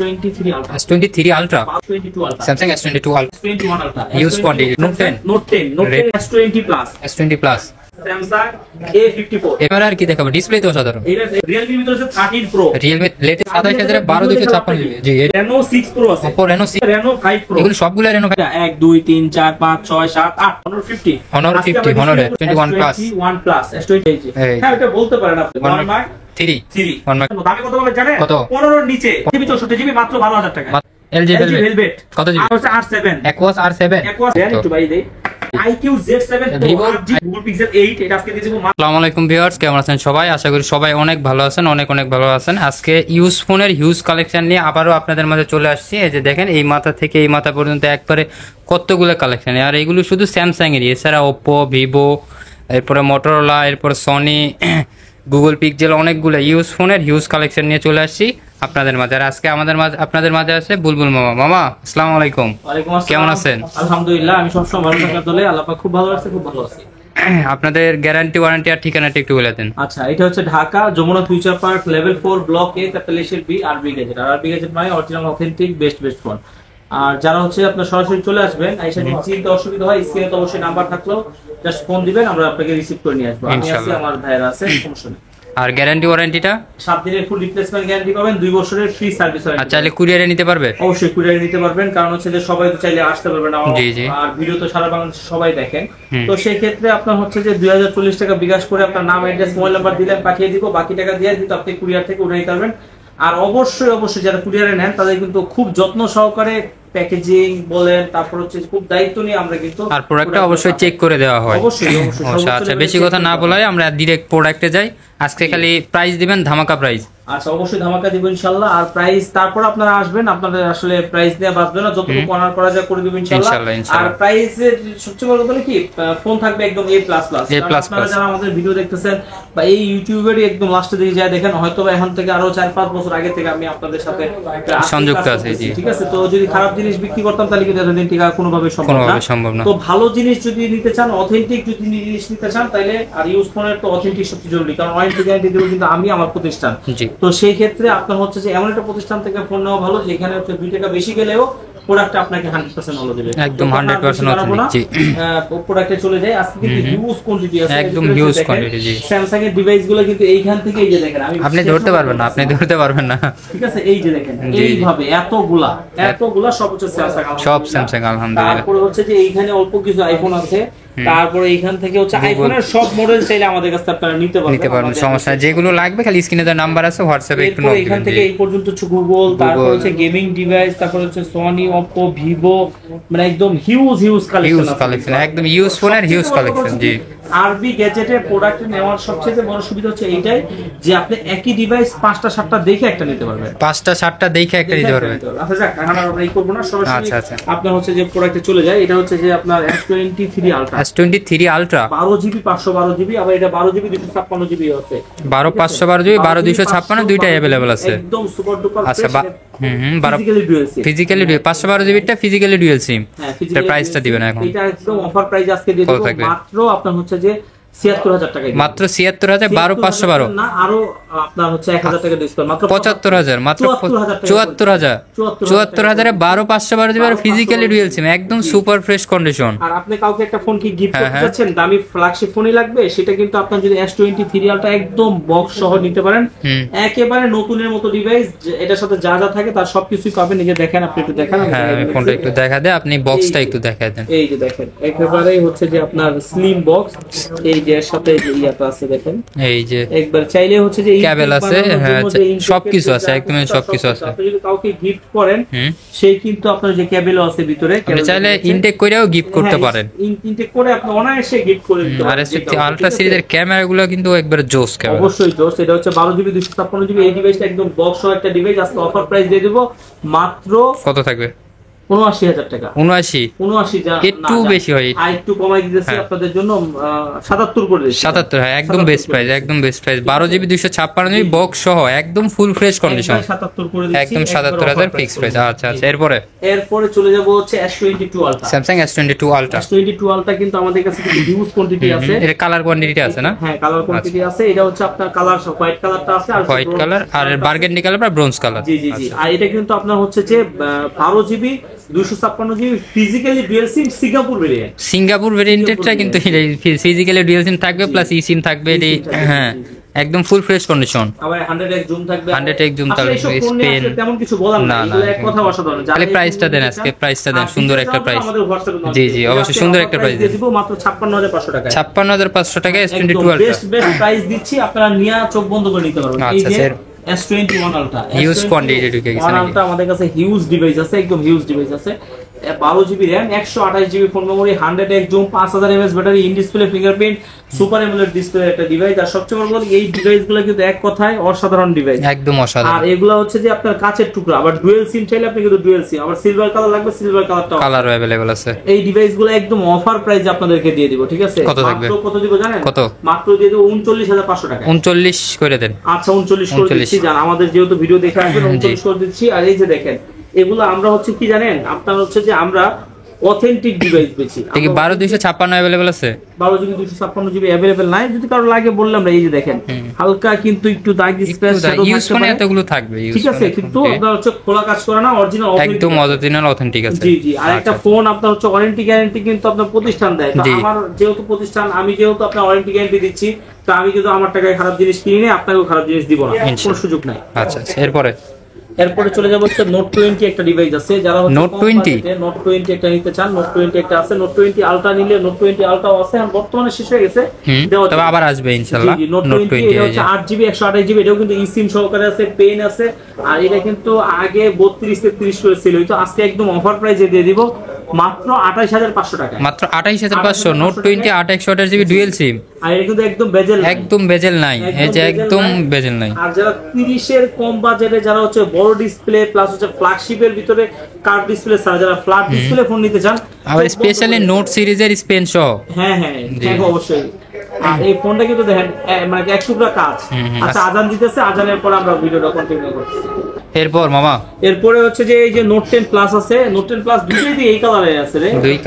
S23 Ultra, Samsung S22 Ultra, use quantity, Note 10, S20 Plus, S20 Plus, Samsung A54 এবার আর কি দেখাবো? Display তো সাধারণ। এটা Realme ভিতরে আছে 13 Pro, Realme লেটেস্ট 27256 জিবি। জি, Reno 6 Pro আছে, Oppo Reno 6, Reno 5 Pro, এগুলো সবগুলো Reno 1 2 3 4 5 6 7 8 Honor 50, Honor 50, Honor 21 Plus, S21 Plus, S20 হ্যাঁ এটা বলতে পারেন আপনি 1 Mark 3 দামে কত বলে জানেন? কত? 15 এর নিচে জিবি 64 জিবি মাত্র 12000 টাকা। LG Velvet কত জিবি? R7 Aquos R7 একটু ভাই দেই IQ Z7 Vivo Google Pixel 8 এটা আজকে দিয়ে দেব। আসসালামু আলাইকুম ভিউয়ার্স, কেমন আছেন সবাই? আশা করি সবাই অনেক ভালো আছেন, অনেক ভালো আছেন। আজকে ইউজ ফোনের হিউজ কালেকশন নিয়ে আবারও আপনাদের মাঝে চলে আসছি। এই যে দেখেন, এই মাথা থেকে এই মাথা পর্যন্ত একবারে কতগুলো কালেকশন, আর এইগুলো শুধু স্যামসাং এরই, এছাড়া ওপ্পো, ভিভো, এরপরে মোটরোলা, এরপরে সনি, গুগল পিক্সেল, অনেকগুলো ইউজ ফোনের হিউজ কালেকশন নিয়ে চলে আসছি আপনাদের মাঝে। আর আজকে আপনাদের মাঝে আছে বুলবুল মামা। মামা আসসালামু আলাইকুম, কেমন আছেন? আলহামদুলিল্লাহ, আমি সবসময় ভালো থাকার দলে, আল্লাহ পাক খুব ভালো আছে, খুব ভালো আছি। আপনাদের গ্যারান্টি ওয়ারেন্টি আর ঠিকানাটা একটু বলে দেন। আচ্ছা, এটা হচ্ছে Dhaka Jamuna future park level 4 block A, capital এর বি, আরবি গ্যাজেট। আর আরবি গ্যাজেট মানে অরিজিনাল অথেন্টিক বেস্ট ফোন। আর যারা হচ্ছে আপনার সরাসরি চলে আসবেন, আইসা যদি চিনতে অসুবিধা হয়, স্ক্রিনে তো অবশ্যই নাম্বার থাকলো, জাস্ট ফোন দিবেন, আমরা আপনাকে রিসিভ করে নিয়ে আসবো। আমি আছি, আমার ভাইরা আছে, সমস্যা নেই। আর গ্যারান্টি ওয়ারেন্টিটা 7 দিনের ফুল রিপ্লেসমেন্ট গ্যারান্টি পাবেন, 2 বছরের ফ্রি সার্ভিস ওয়ারেন্টি। আর চাইলে কুরিয়ারে নিতে পারবে? অবশ্যই কুরিয়ারে নিতে পারবেন, কারণ হচ্ছে যে সবাই তো চাইলে আসতে পারবে না, আর ভিডিও তো সারা বাংলাদেশে সবাই দেখেন। তো সেই ক্ষেত্রে আপনার হচ্ছে যে 2040 টাকা বিকাশ করে আপনার নাম, অ্যাড্রেস, মোবাইল নাম্বার দিলেন, পাঠিয়ে দিব। বাকি টাকা দিয়ে কিন্তু আপনি কুরিয়ার থেকে উঠে নিতে পারবেন। আর অবশ্যই যারা কুরিয়ারে নেন তাদের কিন্তু খুব যত্ন সহকারে প্যাকেজিং বলেন, তারপর হচ্ছে খুব দায়িত্ব নিয়ে আমরা কিন্তু, আর প্রোডাক্টটা অবশ্যই চেক করে দেওয়া হয়। অবশ্যই আচ্ছা, বেশি কথা না বলাই আমরা ডাইরেক্ট প্রোডাক্টে যাই। আজকে খালি প্রাইস দিবেন, ধামাকা প্রাইস। আচ্ছা, অবশ্যই ধামাকা দিব ইনশাআল্লাহ। আর প্রাইস তারপর আপনারা আসবেন, আপনাদের আসলে প্রাইস দেয়া বাঁচবে না, যতটুকু অনার করা যায় করে দিব ইনশাআল্লাহ। আর প্রাইসের সবচেয়ে বড় কথা কি, ফোন থাকবে একদম A++। আপনারা যারা আমাদের ভিডিও দেখতেছেন বা এই ইউটিউবেরই একদম লাস্টে দিকে যায় দেখেন, হয়তো এখন থেকে আরো 4-5 বছর আগে থেকে আমি আপনাদের সাথে সংযুক্ত আছি। ঠিক আছে, তো যদি খারাপ জিনিস বিক্রি করতাম তাহলে কিন্তু এতদিন থেকে কোনোভাবে সম্ভব না। তো ভালো জিনিস যদি নিতে চান, অথেন্টিক যদি জিনিস নিতে চান, তাহলে আর ইউজ ফোনের তো অথেন্টিক সবচেয়ে জরুরি, কারণ ওয়ারেন্টি গ্যারান্টি দেব কিন্তু আমি, আমার প্রতিষ্ঠান। তো সেই ক্ষেত্রে আপনার হচ্ছে যে এমন একটা প্রতিষ্ঠান থেকে ফোন নেওয়া ভালো, যেখানে হচ্ছে 2 টাকা বেশি গেলেও প্রোডাক্ট আপনাকে 100% ভালো দিবে, একদম 100% অথেন্টিক। প্রোডাক্টে চলে যায়। আজকে কিন্তু হিউজ কোয়ান্টিটি আছে, একদম হিউজ কোয়ান্টিটি। জি, স্যামসাং এর ডিভাইসগুলো কিন্তু এইখান থেকে, এই যে দেখেন, আপনি ধরতে পারবেন না, ঠিক আছে, এই যে দেখেন, এইভাবে এতগুলা সব হচ্ছে স্যামসাং, সব স্যামসাং আলহামদুলিল্লাহ। তারপরে হচ্ছে যে এইখানে অল্প কিছু আইফোন আছে, তারপরে এইখান থেকে হচ্ছে আইফোনের সব মডেল চাইলে আমাদের কাছে আপনারা নিতে পারবেন, সমস্যা যেগুলো লাগবে খালি স্ক্রিনে দেওয়া নাম্বার আছে, হোয়াটসঅ্যাপে একটু নক দিবেন। এখান থেকে এই পর্যন্ত হচ্ছে গুগল, তারপর হচ্ছে গেমিং ডিভাইস, তারপর হচ্ছে সনি, ওপ্পো, ভিভো, মানে একদম হিউজ কালেকশন, একদম ইউজ ফোনের হিউজ কালেকশন। জি, আরবি গ্যাজেটের প্রোডাক্ট নেওয়ার সবচেয়ে বড় সুবিধা হচ্ছে এইটাই যে আপনি একই ডিভাইস 5টা-7টা দেখে একটা নিতে পারবেন, 5টা-7টা দেখে একটা নিতে পারবেন। আচ্ছা যাক, এখন আমরা এই করব না, সরাসরি আপনার হচ্ছে যে প্রোডাক্টে চলে যায়। এটা হচ্ছে যে আপনার S23 Ultra, S23 Ultra 12 GB 512 GB, আবার এটা 12 জিবি 256 জিবি আছে, 12 512 জিবি, 12 256 দুইটাই अवेलेबल আছে, একদম সুপার ডুপার। আচ্ছা, 12 ফিজিক্যালি 512 জিবিটা ফিজিক্যালি ডুয়াল সিম। এর প্রাইসটা দিবেন এখন? এটা একদম অফার প্রাইস আজকে দিয়ে দেব, মাত্র আপনার হচ্ছে যে 76000 টাকা, মাত্র 76000, 12 512 না, আরো আপনার হচ্ছে 1000 টাকা ডিসকাউন্ট, মাত্র 75000, মাত্র 74000 12 512 জিবি ফিজিক্যালি ডুয়াল সিম, একদম সুপার ফ্রেশ কন্ডিশন। আর আপনি কাউকে একটা ফোন কি গিফট করতে যাচ্ছেন, দামি ফ্ল্যাগশিপ ফোনই লাগবে, সেটা কিন্তু আপনার যদি S23 Ultra একদম বক্স সহ নিতে পারেন, একেবারে নতুনের মতো ডিভাইস, এটার সাথে যা থাকে তার সবকিছুই পাবেন। নিজে দেখেন, আপনি একটু দেখান, ফোনটা একটু দেখা দেন, আপনি বক্সটা একটু দেখা দেন। এই যে দেখেন, একেবারে হচ্ছে যে আপনার স্লিম বক্স, এই যে এর সাথে যে ইয়াটা আছে দেখেন, এই যে একবার চাইলে হচ্ছে যে কেবল আছে, সবকিছু আছে, একদম সবকিছু আছে। আপনি যদি কাউকে গিফট করেন, সেই কিন্তু আপনার যে কেবলও আছে ভিতরে, আপনি চাইলে ইনটেক করেও গিফট করতে পারেন, ইনটেক করে আপনি অনায়াসে গিফট করে দিতে পারেন। আর S23 Ultra সিরিজের ক্যামেরাগুলো কিন্তু একবারে জোস ক্যামেরা, অবশ্যই জোস। এটা হচ্ছে 12 জিবি 256 জিবি, এই ডিভাইসটা একদম বক্স সহ একটা ডিভাইস, আজকে অফার প্রাইস দিয়ে দেব মাত্র, কত থাকবে? ৭৯,০০০ টাকা। ৭৯ একটু বেশি হয়, একটু কমাই দিতেছি আপনাদের জন্য ৭৭ করে দিচ্ছি। ৭৭, হ্যাঁ একদম বেস্ট প্রাইস, একদম best price. 12GB 256GB box সহ একদম ফুল ফ্রেশ কন্ডিশন, ৭৭ করে দিচ্ছি, একদম ৭৭,০০০ ফিক্স প্রাইস। আচ্ছা আচ্ছা, এরপরে চলে যাব হচ্ছে S22 Ultra। Samsung S22 Ultra, S22 Ultra কিন্তু আমাদের কাছে কিন্তু হিউজ কোয়ান্টিটি আছে। এর কালার কোয়ান্টিটি আছে না? হ্যাঁ কালার কোয়ান্টিটি আছে। এটা হচ্ছে আপনার কালার হোয়াইট কালারটা আছে, আর হোয়াইট কালার আর বার্গেন্ডি কালার বা ব্রোঞ্জ কালার। জি জি জি। আর এটা কিন্তু আপনার হচ্ছে যে 12GB 256GB ফিজিক্যালি ডুয়াল সিম সিঙ্গাপুর ভেরিয়েন্ট। সিঙ্গাপুর ভেরিয়েন্টটা কিন্তু ফিজিক্যালি ডুয়াল সিম থাকবে, প্লাস ই সিম থাকবে। হ্যাঁ একদম ফুল ফ্রেশ কন্ডিশন। আবার 100x জুম থাকবে, 100x জুম থাকবে। স্পেন তেমন কিছু বলার না, এগুলো এক কথা অসাধারণ। খালি প্রাইসটা দেন, আজকে প্রাইসটা দেন, সুন্দর একটা প্রাইস। জি জি অবশ্যই সুন্দর একটা প্রাইস দিয়ে দিব, মাত্র ৫৬৫০০ টাকা। ৫৬৫০০ টাকা S22 Ultra, বেস্ট প্রাইস দিচ্ছি, আপনারা নিয়া চোখ বন্ধ করে নিতে পারবেন। এই যে S21 Ultra, হিউজ কোয়ান্টিটি ঢুকে গেছে নাকি? আমাদের কাছে হিউজ ডিভাইস আছে, একদম হিউজ ডিভাইস আছে। 12GB RAM, 128GB phone memory, 100x zoom, 5000 mAh battery, in display fingerprint, super AMOLED display একটা ডিভাইস। আর সবচেয়ে বড় কথা, এই ডিভাইসগুলো কিন্তু এক কথায় অসাধারণ ডিভাইস, একদম অসাধারণ। আর এগুলো হচ্ছে যে আপনার কাচের টুকরা। আবার ডুয়াল সিম চাইলে আপনি কিন্তু ডুয়াল সিম, আবার সিলভার কালার লাগবে সিলভার কালারও अवेलेबल আছে। এই ডিভাইসগুলো একদম অফার প্রাইসে আপনাদেরকে দিয়ে দিব, ঠিক আছে? কত থাকবে? কত দিব জানেন? কত? মাত্র দিয়ে দেব ৩৯,৫০০ টাকা। ৩৯ করে দেন। আচ্ছা ৩৯ করে দিচ্ছি, জান আমাদের যেহেতু ভিডিও দেখে আসবেন ৩৯ করে দিচ্ছি। আর এই যে দেখেন, এগুলো আমরা হচ্ছে কি জানেন, আপনার হচ্ছে যে আমরা অথেন্টিক ডিভাইস বেচি। ঠিক ১২/২৫৬ अवेलेबल আছে। 12GB 256GB अवेलेबल নাই, যদি কারো লাগে বললাম না। এই যে দেখেন হালকা কিন্তু একটু দাগ স্ক্র্যাচ শ্যাডো ইউজ ফোনে এতগুলো থাকবে, ঠিক আছে, কিন্তু আপনার হচ্ছে খোলা কাজ করে না, অরিজিনাল একদম অরিজিনাল অথেন্টিক আছে। জি জি। আর একটা ফোন আপনার হচ্ছে ওয়ারেন্টি গ্যারান্টি কিন্তু আপনার প্রতিষ্ঠান দেয়। তো আমার যেহেতু প্রতিষ্ঠান, আমি যেহেতু আপনার ওয়ারেন্টি গ্যারান্টি দিচ্ছি, তো আমি কিন্তু আমার টাকায় খারাপ জিনিস কিনি না, আপনাকেও খারাপ জিনিস দিব না, কোনো সুযোগ নাই। আচ্ছা আচ্ছা, এরপরে চলে যাবো হচ্ছে নোট 20 একটা ডিভাইস আছে। যারা হচ্ছে নোট 20 একটা নিতে চান, নোট 20 একটা আছে। নোট 20 আলট্রা নিলে, নোট 20 আলট্রাও আছে, আর বর্তমানে শেষ হয়ে গেছে, তবে আবার আসবে ইনশাআল্লাহ। নোট 20 এটা হচ্ছে 8GB 128GB, এটাও কিন্তু eSIM সহকারে আছে, পেন আছে। আর এটা কিন্তু আগে 32-33 করে ছিল, তো আজকে একদম অফার প্রাইসে দিয়ে দিব মাত্র ২৮,৫০০ টাকা। মাত্র ২৮,৫০০। নোট 20 8/128GB ডুয়াল সিম, আর এটা কিন্তু একদম বেজেল নাই, এই যে একদম বেজেল নাই। আর যারা 30 এর কম বাজেটে, যারা হচ্ছে বড় ডিসপ্লে প্লাস হচ্ছে ফ্ল্যাগশিপের ভিতরে কার্ভ ডিসপ্লে ছাড়া যারা ফ্ল্যাট ডিসপ্লে ফোন নিতে চান, আবার স্পেশালি নোট সিরিজের স্পেন সহ, হ্যাঁ অবশ্যই। আর এই ফোনটা কিন্তু দেখেন মানে এক টুকরা কাজ। আচ্ছা আজান দিতেছে, আজানের পর আমরা ভিডিওটা কন্টিনিউ করছি। এরপরে হচ্ছে যে এই যে নোট 10 প্লাস আছে। নোট 10 প্লাস দুটোই এই কালারে আছে রে, দুই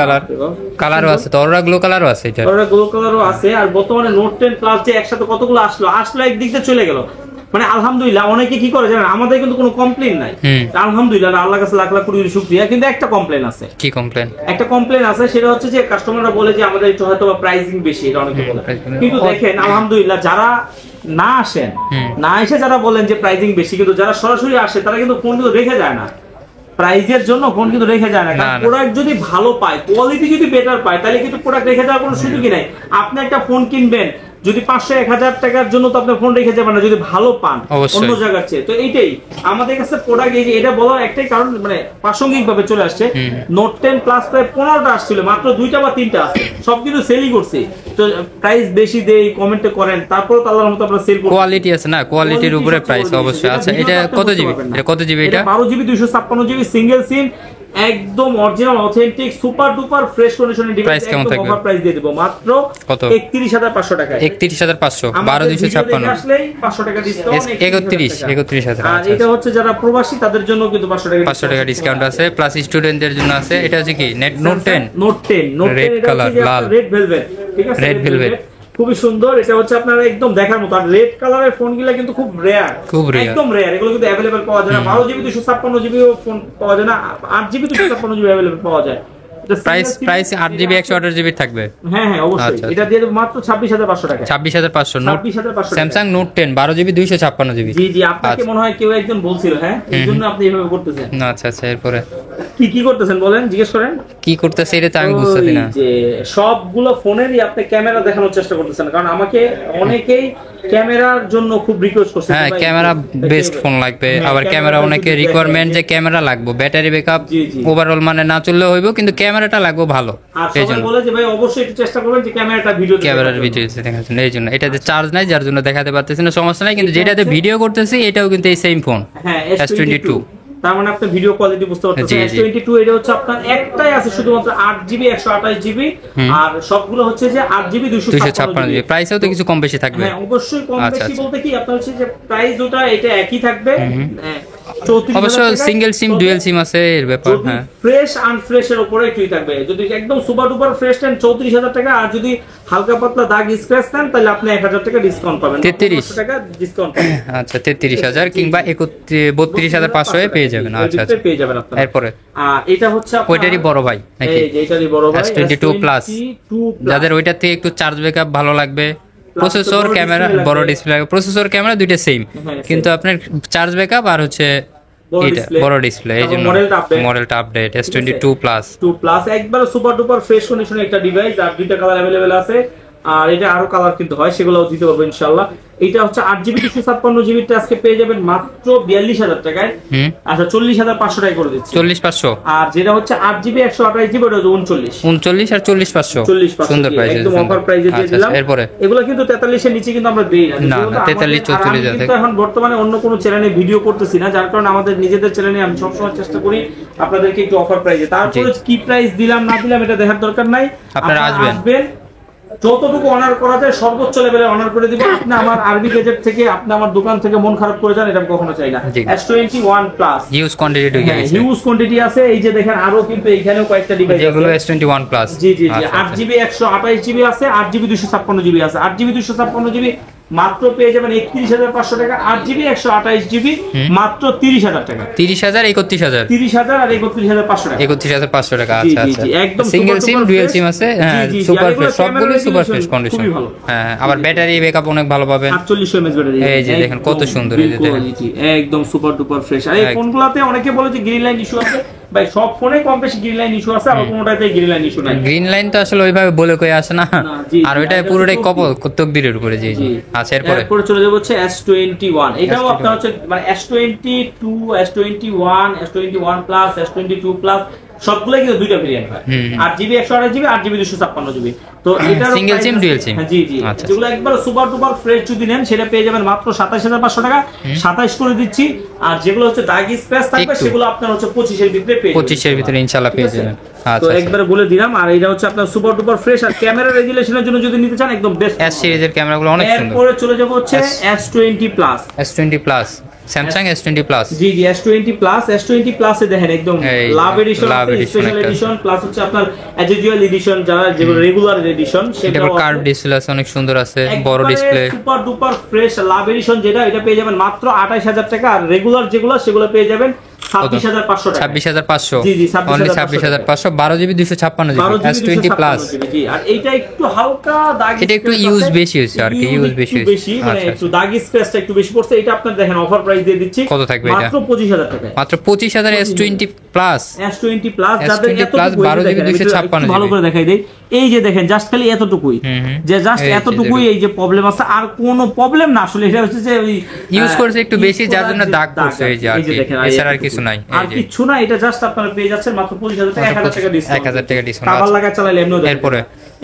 কালারও আছে, তো অররা গ্লো কালারও আছে, এটা অররা গ্লো কালারও আছে। আর বর্তমানে নোট 10 প্লাস যে একসাথে কতগুলো আসলো একদিক দিয়ে চলে গেল, মানে আলহামদুলিল্লাহ। অনেকে কি করে জানেন, আমাদের কিন্তু কোনো কমপ্লেইন নাই, আলহামদুলিল্লাহ, আল্লাহর কাছে লাখ লাখ কোটি শুকরিয়া। কিন্তু একটা কমপ্লেইন আছে। কি কমপ্লেইন? একটা কমপ্লেইন আছে, সেটা হচ্ছে যে কাস্টমাররা বলে যে আমাদের একটু হয়তো প্রাইসিং বেশি, এটা অনেকে বলে। কিন্তু দেখেন আলহামদুলিল্লাহ, যারা না আসেন, না এসে যারা বলেন যে প্রাইসিং বেশি, কিন্তু যারা সরাসরি আসে তারা কিন্তু ফোন কিন্তু রেখে যায় না, প্রাইজের জন্য ফোন কিন্তু রেখে যায় না। কারণ প্রোডাক্ট যদি ভালো পায়, কোয়ালিটি যদি বেটার পায়, তাহলে কিন্তু প্রোডাক্ট রেখে যাওয়ার কোনো সুযোগই নাই। আপনি একটা ফোন কিনবেন, যদি ৫০০-১০০০ টাকার জন্য তো আপনার ফোন রেখে যাবেন না, যদি ভালো পান অন্য জায়গার চেয়ে। তো এইটাই আমাদের কাছে প্রোডাক্ট, এই যে এটা বলার একটাই কারণ, মানে প্রাসঙ্গিক ভাবে চলে আসছে। নোট 10 প্লাস প্রায় 15টা আসছিল, মাত্র 2টা বা 3টা আছে, সব কিন্তু সেলই করছে। তো প্রাইস বেশি দেই কমেন্টে করেন, তারপর তো আল্লাহর মতো আমরা সেল করি। কোয়ালিটি আছে না, কোয়ালিটির উপরে প্রাইস অবশ্যই। আচ্ছা এটা কত জিবি? এটা 12GB 256GB সিঙ্গেল সিম, একদম original authentic super duper fresh কন্ডিশনের ডিভাইস। একদম অফার প্রাইস দিয়ে দেব মাত্র ৩১,৫০০ টাকা। ৩১,৫০০ ১২/২৫৬ আসলেই ৫০০ টাকা ডিসকাউন্ট, ৩১,০০০। আর এটা হচ্ছে যারা প্রবাসী তাদের জন্য কিন্তু 500 টাকা ডিসকাউন্ট আছে, প্লাস স্টুডেন্টদের জন্য আছে। এটা হচ্ছে কি note 10 red colour, red velvet, ঠিক আছে, রেড ভেলভেট খুবই সুন্দর। এটা হচ্ছে আপনারা একদম দেখার মতো। আর রেড কালারের ফোনগুলো কিন্তু খুব রেয়ার, একদম রেয়ার, এগুলো কিন্তু अवेलेबल পাওয়া যায় না। 12GB 256GB ফোন পাওয়া যায় না, 8GB 256GB अवेलेबल পাওয়া যায়। প্রাইস 8GB 128GB থাকবে। হ্যাঁ অবশ্যই। এটা দিয়ে মাত্র 26,৫০০ টাকা। 26,৫০০ স্যামসাং নোট 10 12GB 256GB। জি আপনাকে মনে হয় কেউ একজন বলছিল, হ্যাঁ এইজন্য আপনি এভাবে করতেছেন। আচ্ছা এরপরে কি করতেছেন বলেন, জিজ্ঞেস করেন। কি করতেছে এটা তো আমি বুঝতেছি না। যে সবগুলো ফোনেরই আপনি ক্যামেরা দেখানোর চেষ্টা করতেছেন, কারণ আমাকে অনেকেই ক্যামেরার জন্য খুব রিকোয়েস্ট করছে। হ্যাঁ ক্যামেরা বেস্ট ফোন লাগবে, আবার ক্যামেরা অনেকে রিকোয়ারমেন্ট যে ক্যামেরা লাগবে, ব্যাটারি ব্যাকআপ ওভারঅল মানে না চললে হইব, কিন্তু ক্যামেরাটা লাগবে ভালো। এইজন্য বলে যে ভাই অবশ্যই একটু চেষ্টা করবেন যে ক্যামেরার ভিডিও দেখার জন্য। এইজন্য এটাতে চার্জ নাই, যার জন্য দেখাতে পারতেছি না, সমস্যা নাই। কিন্তু যেটাতে ভিডিও করতেছি এটাও কিন্তু এই সেম ফোন, হ্যাঁ S22। তার মানে আপনি ভিডিও কোয়ালিটি বুঝতে পারতেছেন। S22 এটা হচ্ছে আপনার একটাই আছে শুধুমাত্র 8GB 128GB, আর সবগুলো হচ্ছে যে 8GB 256GB। প্রাইসও তো কিছু কম বেশি থাকবে। হ্যাঁ অবশ্যই কম বেশি বলতে কি আপনার হচ্ছে যে প্রাইস ওটা এটা একই থাকবে। অবশ্য সিঙ্গেল সিম ডুয়াল সিম আছে এর ব্যাপার। হ্যাঁ ফ্রেশ আনফ্রেশ এর উপরে একটুই থাকবে। যদি একদম সুপার ডুপার ফ্রেশ নেন 34,000 টাকা, আর যদি হালকা পাতলা দাগ স্ক্র্যাচ নেন তাহলে আপনি 1,000 টাকা ডিসকাউন্ট পাবেন, 33 টাকা ডিসকাউন্ট পাবেন। আচ্ছা 33,000 কিংবা 32,500 এ পেয়ে যাবেন। আচ্ছা আচ্ছা পেয়ে যাবেন আপনারা। এরপরে এটা হচ্ছে ওইটারই বড় ভাই নাকি? এই যে এটারই বড় ভাই S22 প্লাস, যাদের ওইটার থেকে একটু চার্জ ব্যাকআপ ভালো লাগবে, প্রসেসর ক্যামেরা বড় ডিসপ্লে, প্রসেসর ক্যামেরা দুইটা সেম, কিন্তু আপনার চার্জ ব্যাকআপ আর হচ্ছে এটা বড় ডিসপ্লে, এই জন্য মডেলটা আপডেট S22 প্লাস একবার সুপার ডুপার ফ্রেশ কন্ডিশনে একটা ডিভাইস, আর দুইটা কালার अवेलेबल আছে, আর এটা আরো কালার কিন্তু হয়, সেগুলোও দিতে পারবো ইনশাআল্লাহ। এটা হচ্ছে 8GB 256GB টা আজকে পেয়ে যাবেন মাত্র 42,000 টাকায়। আচ্ছা 40,500 টাকা করে দিচ্ছি, 40,500। আর যেটা হচ্ছে 8GB 128GB ওটা 39 আর 40,500 সুন্দর প্রাইস, একদম অফার প্রাইসে দিয়ে দিলাম। এরপরে এগুলো কিন্তু 43 এর নিচে কিন্তু আমরা দেই না, না 43 44 যাতে। কিন্তু এখন বর্তমানে অন্য কোনো চ্যানেলে ভিডিও করতেছি না, যার কারণে আমাদের নিজেদের চ্যানেলে আমি সবসময় চেষ্টা করি আপনাদেরকে একটু অফার প্রাইসে। তারপরে কি প্রাইস দিলাম না দিলাম এটা দেখার দরকার নাই, আপনারা আসবেন যতটুকু অনার করা যায় সর্বোচ্চ লেভেলে অনার করে দিব। আপনি আমার আরবি গেজেট থেকে, আপনি আমার দোকান থেকে মন খারাপ করে যান, এটা কখনো চাই না। S21 প্লাস হিউজ কোয়ান্টিটি ঢুকে গেছে, হিউজ কোয়ান্টিটি আছে। এই যে দেখেন আরো কিন্তু এখানেও কয়েকটা ডিভাইস আছে, যেগুলো S21 প্লাস। জি জি জি 8GB 128GB আছে, 8GB 256GB আছে। 8GB 256GB মাত্র পেয়ে যাবেন 31,500 টাকা, 8GB 128GB মাত্র 30,000 টাকা। 30,000 31,000 30,000 আর 31,500 টাকা, 31,500 টাকা। আচ্ছা আচ্ছা একদম সিঙ্গেল সিম ডুয়াল সিম আছে। হ্যাঁ সুপার ফ্রেশ, সবগুলো সুপার ফ্রেশ কন্ডিশন। হ্যাঁ আবার ব্যাটারি ব্যাকআপ অনেক ভালো পাবেন, 4800 mAh ব্যাটারি। এই যে দেখেন কত সুন্দর, এই যে দেখেন একদম সুপার ডুপার ফ্রেশ। আর এই ফোনগুলোতে অনেকে বলে যে গ্রিন লাইন ইস্যু আছে, ভাই সব ফোনে কম বেশি গ্রিন লাইন ইস্যু আছে, আর কোনোটাতে গ্রিন লাইন ইস্যু নাই। গ্রিন লাইন তো আসলে ওইভাবে বলে কই আসে না, আর ওইটা পুরোটাই কপল তকদিরের উপরে। জি জি আচ্ছা এরপরে চলে যাব হচ্ছে S21। এটাও আপনার হচ্ছে মানে S22 S21 S21 plus S22 plus সবগুলাই কিন্তু দুইটা ভেরিয়েন্ট হয়, 8GB 128GB 8GB 256GB। তো এটা সিঙ্গেল সিম ডুয়াল সিম। জি জি যেগুলো একবার সুপার ডুপার ফ্রেশ যদি নেন সেটা পেয়ে যাবেন মাত্র 27,500 টাকা, 27 করে দিচ্ছি। আর যেগুলো হচ্ছে দাগি স্পেস থাকবে সেগুলো আপনার হচ্ছে 25 এর ভিতরে পেয়ে যাবেন, 25 এর ভিতরে ইনশাআল্লাহ পেয়ে যাবেন। তো একবারে বলে দিলাম। আর এটা হচ্ছে আপনার সুপার ডুপার ফ্রেশ, আর ক্যামেরা রেজুলেশনের জন্য যদি নিতে চান একদম বেস্ট। S সিরিজের ক্যামেরাগুলো অনেক সুন্দর। এরপরে চলে যাব হচ্ছে S20 plus, S20 plus Samsung S20 plus. জি জি S20 প্লাস, S20 প্লাস এ দেখেন একদম love edition, special edition plus হচ্ছে আপনার অ্যাজুয়াল এডিশন, যারা যেগুলো রেগুলার এডিশন সেটা কার্ভ ডিসপ্লে আছে, অনেক সুন্দর আছে, বড় display, super duper fresh love edition যেটা, এটা পেয়ে যাবেন মাত্র 28,000 টাকা। আর রেগুলার যেগুলো সেগুলো পেয়ে যাবেন 26,500 টাকা, 26,500। জি জি 26,500 12GB 256GB S20 প্লাস। জি আর এইটা একটু হালকা দাগ, এটা একটু ইউজ বেশি হচ্ছে আর কি, ইউজ বেশি মানে একটু দাগ স্পেসটা একটু বেশি পড়ছে। এটা আপনার দেখেন অফার প্রাইস দিয়ে দিচ্ছি, কত থাকবে এটা? মাত্র 25,000 টাকা, মাত্র 25,000 S20 প্লাস। S20 প্লাস যাদের এত 12GB 256GB ভালো করে দেখাই দেই। এই যে দেখেন জাস্ট খালি এতটুকুই, যে জাস্ট এতটুকুই, এই যে প্রবলেম আছে আর কোনো প্রবলেম না আসলে। এটা হচ্ছে যে ওই ইউজ করছে একটু বেশি, যার জন্য দাগ পড়ছে, এই যে আর কি, এছাড়া আর কিছু নাই, আর কিছু না। এটা জাস্ট আপনারা পেয়ে যাচ্ছেন মাত্র 25,000 টাকা, 1,000 টাকা ডিসকাউন্ট, 1,000 টাকা ডিসকাউন্ট। আবার লাগা চালালে এমনিও দেন।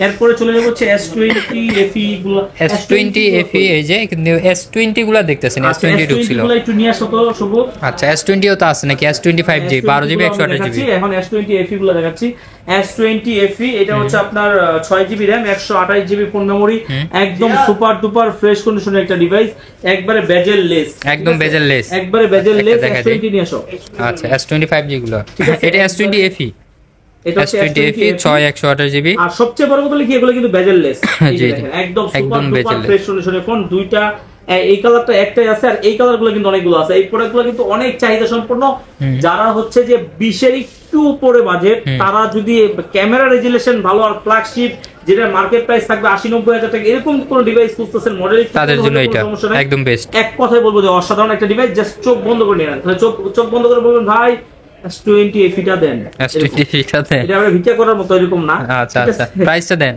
এরপরে চলে যাব হচ্ছে S20 FE গুলো, S20 FE এই যে কিন্তু S20 গুলো দেখতেছেন, S20 ঢুকছিল, গুলো একটু নিয়ে আসো তো শুভ। আচ্ছা S20 ও তো আছে নাকি? S20 5G 12GB 128GB। এখন S20 FE গুলো দেখাচ্ছি। S20 FE এটা হচ্ছে আপনার 6GB RAM 128GB phone memory, একদম সুপার ডুপার ফ্রেশ কন্ডিশনের একটা ডিভাইস, একবারে বেজেল লেস, একদম বেজেল লেস, একবারে বেজেল লেস। S20 নিয়ে আসো। আচ্ছা S20 5G গুলো, এটা S20 FE, এটা S20 FE 128GB। আর সবচেয়ে বড় কথা কি, এগুলো কিন্তু বেজেল লেস, একদম সুপার ডুপার ফ্রেশ কন্ডিশনের ফোন। দুইটা এই কালারটা একটাই আছে, আর এই কালারগুলো কিন্তু অনেকগুলো আছে। এই প্রোডাক্টগুলো কিন্তু অনেক চাহিদা সম্পন্ন। যারা হচ্ছে যে 20 এর একটু উপরে বাজেট, তারা যদি ক্যামেরা রেজুলেশন ভালো আর ফ্ল্যাগশিপ যেটা মার্কেট প্রাইস থাকবে 80-90 হাজার টাকা এরকম কোন ডিভাইস খুঁজতেছেন মডেল, তাদের জন্য এটা একদম বেস্ট। এক কথায় বলবো যে অসাধারণ একটা ডিভাইস। জাস্ট চোখ বন্ধ করে নিয়ে নেন, তাহলে চোখ বন্ধ করে বলবেন ভাই S20 FE টা দেন। S20 FE টা দেন, এটা আমরা ভিডিও করার মতো এরকম না। আচ্ছা আচ্ছা প্রাইসটা দেন,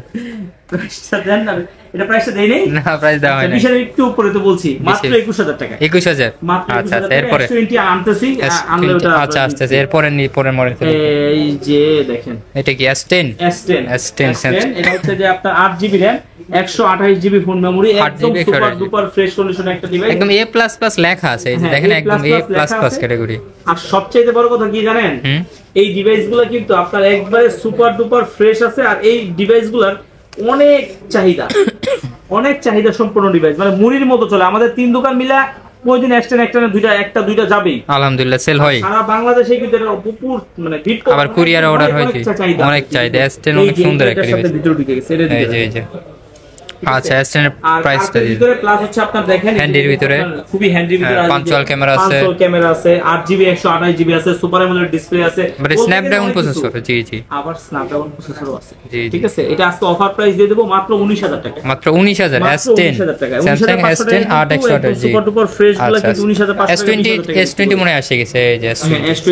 প্রাইসটা দেন না, এটা প্রাইসটা দেই নাই না, প্রাইস দেওয়া হয় না, বিশাল একটু উপরে তো বলছি, মাত্র 21,000 টাকা, 21,000। আচ্ছা আচ্ছা এরপরে S20 আনতেছি, আনলে ওটা আচ্ছা আচ্ছা এরপরে পরের মডেল এই যে দেখেন এটা কি S10 এটা হচ্ছে যে আপনার 8GB RAM 128 GB phone memory, একদম সুপার ডুপার ফ্রেশ কন্ডিশনে একটা ডিভাইস, একদম A++ লেখা আছে, এই যে দেখেন একদম A++ ক্যাটাগরি। আর সবচেয়ে বড় কথা কি জানেন, এই ডিভাইসগুলো কিন্তু আপনার একবারে সুপার ডুপার ফ্রেশ আছে। আর এই ডিভাইসগুলোর অনেক চাহিদা, অনেক চাহিদা সম্পন্ন ডিভাইস, মানে মুড়ির মতো চলে। আমাদের 3 দোকান মিলা প্রতিদিন একটা দুইটা যাবেই, আলহামদুলিল্লাহ সেল হয়। সারা বাংলাদেশে কিন্তু এটা পুরো মানে ভিড়, আবার কুরিয়ারে অর্ডার হয়, অনেক চাহিদা। S10 অনেক সুন্দর একটা ডিভাইস, এই যে আচ্ছা S10 এর প্রাইসটা দিই। ভিতরে প্লাস হচ্ছে আপনার দেখেন হ্যান্ডির ভিতরে খুবই হ্যান্ডির ভিতরে পাঁচওয়াল ক্যামেরা আছে, পাঁচওয়াল ক্যামেরা আছে, 8GB 128GB আছে, সুপার অ্যামোলেড ডিসপ্লে আছে, মানে স্ন্যাপড্রাগন প্রসেসর। জি জি, আবার স্ন্যাপড্রাগন প্রসেসরও আছে। জি ঠিক আছে, এটা আজকে অফার প্রাইস দিয়ে দেব মাত্র 19000 টাকা, মাত্র 19000। S10 Samsung S10 8 super duper fresh গুলো কিন্তু 19500 S20 মনে আসে গেছে, এই যে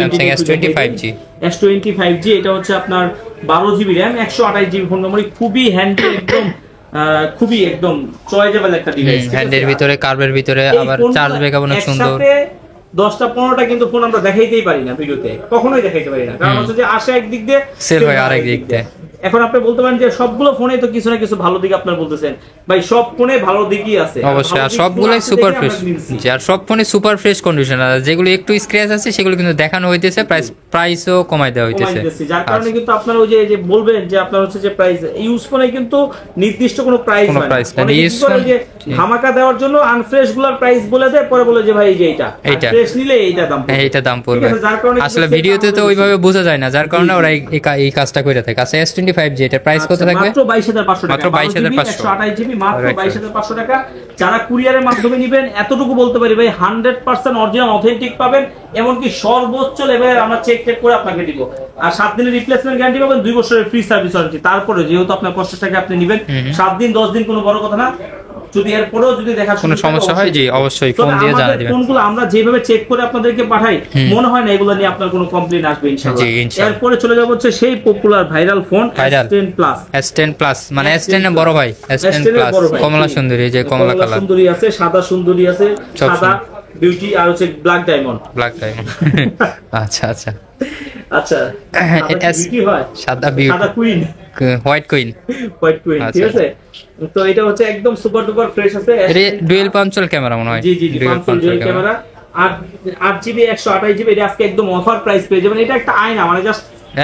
Samsung S20 5G। S20 5G এটা হচ্ছে আপনার 12GB RAM 128GB phone memory, খুবই হ্যান্ডি, একদম খুবই একদম চয়েজেবল একটা ডিভাইস। হ্যান্ডের ভিতরে কার্ভের ভিতরে আবার চার্জ ব্যাকআপ অনেক সুন্দর। 10টা 15টা কিন্তু ফোন আমরা দেখাইতেই পারি না ভিডিওতে, কখনোই দেখাইতে পারি না, কারণ হচ্ছে যে আসে একদিক দিয়ে সেল হয় আরেক দিক দিয়ে। এখন আপনি বলতে পারেন যে সবগুলো ফোনে তো কিছু না কিছু ভালো দিক আপনারা বলতেছেন, ভাই সব ফোনে ভালো দিকই আছে অবশ্যই, আর সবগুলাই সুপার ফ্রেশ, আর সব ফোনে সুপার ফ্রেশ কন্ডিশন। আর যেগুলো একটু স্ক্র্যাচ আছে সেগুলো কিন্তু দেখানো হইতেছে, প্রাইসও কমাই দেওয়া হইতেছে, যার কারণে কিন্তু আপনারা ওই যে বলবেন যে আপনার হচ্ছে যে প্রাইস ইউজ ফোনে কিন্তু নির্দিষ্ট কোনো প্রাইস নাই, ইউজ ফোনে যে ধামাকা দেওয়ার জন্য আনফ্রেশ গুলার প্রাইস বলে দেয়, পরে বলে যে ভাই এই যে এইটা ফ্রেশ নিলে এইটা দাম পড়বে। আসলে ভিডিওতে তো ওইভাবে বোঝা যায় না, যার কারণে ওরা এই কাজটা করে থাকে। আচ্ছা S20 5G এটার প্রাইস কত থাকবে? মাত্র 22500 টাকা, মাত্র 22500, 128GB মাত্র 22500 টাকা। যারা কুরিয়ারের মাধ্যমে নেবেন এতটুকু বলতে পারি ভাই 100% অরিজিনাল অথেন্টিক পাবেন, এমনকি সর্বোচ্চ লেভেলের আমরা চেক করে আপনাকে দিব। আর 7 দিনের রিপ্লেসমেন্ট গ্যারান্টি পাবেন, 2 বছরের ফ্রি সার্ভিস ওয়ারেন্টি। তারপরে যেহেতু আপনার কষ্টের টাকা আপনি নেবেন, 7 দিন 10 দিন কোনো বড় কথা না, যদি এরপরেও যদি দেখা কোনো সমস্যা হয় জি অবশ্যই ফোন দিয়ে জানিয়ে দিবেন। ফোনগুলো আমরা যেভাবে চেক করে আপনাদেরকে পাঠাই, মনে হয় না এগুলো নিয়ে আপনার কোনো কমপ্লেইন আসবে ইনশাআল্লাহ। এরপরে চলে যাব হচ্ছে সেই popular viral phone S10 Plus। S10 Plus মানে S10 এর বড় ভাই, S10 Plus কমলা সুন্দরী, এই যে কমলা কালার সুন্দরী আছে, সাদা সুন্দরী আছে, সাদা বিউটি, আর হচ্ছে ব্ল্যাক ডায়মন্ড। আচ্ছা এটা বিউটি হয়, সাদা কুইন, হোয়াইট কুইন, ঠিক আছে। তো এটা হচ্ছে একদম সুপার ডুপার ফ্রেশ আছে, এটা ডুয়াল পাঞ্চল ক্যামেরা মনে হয়। জি ডুয়াল ক্যামেরা, 8GB 128GB, এটা আজকে একদম অফার প্রাইস পেয়ে যাবেন। এটা একটা আয়না, মানে জাস্ট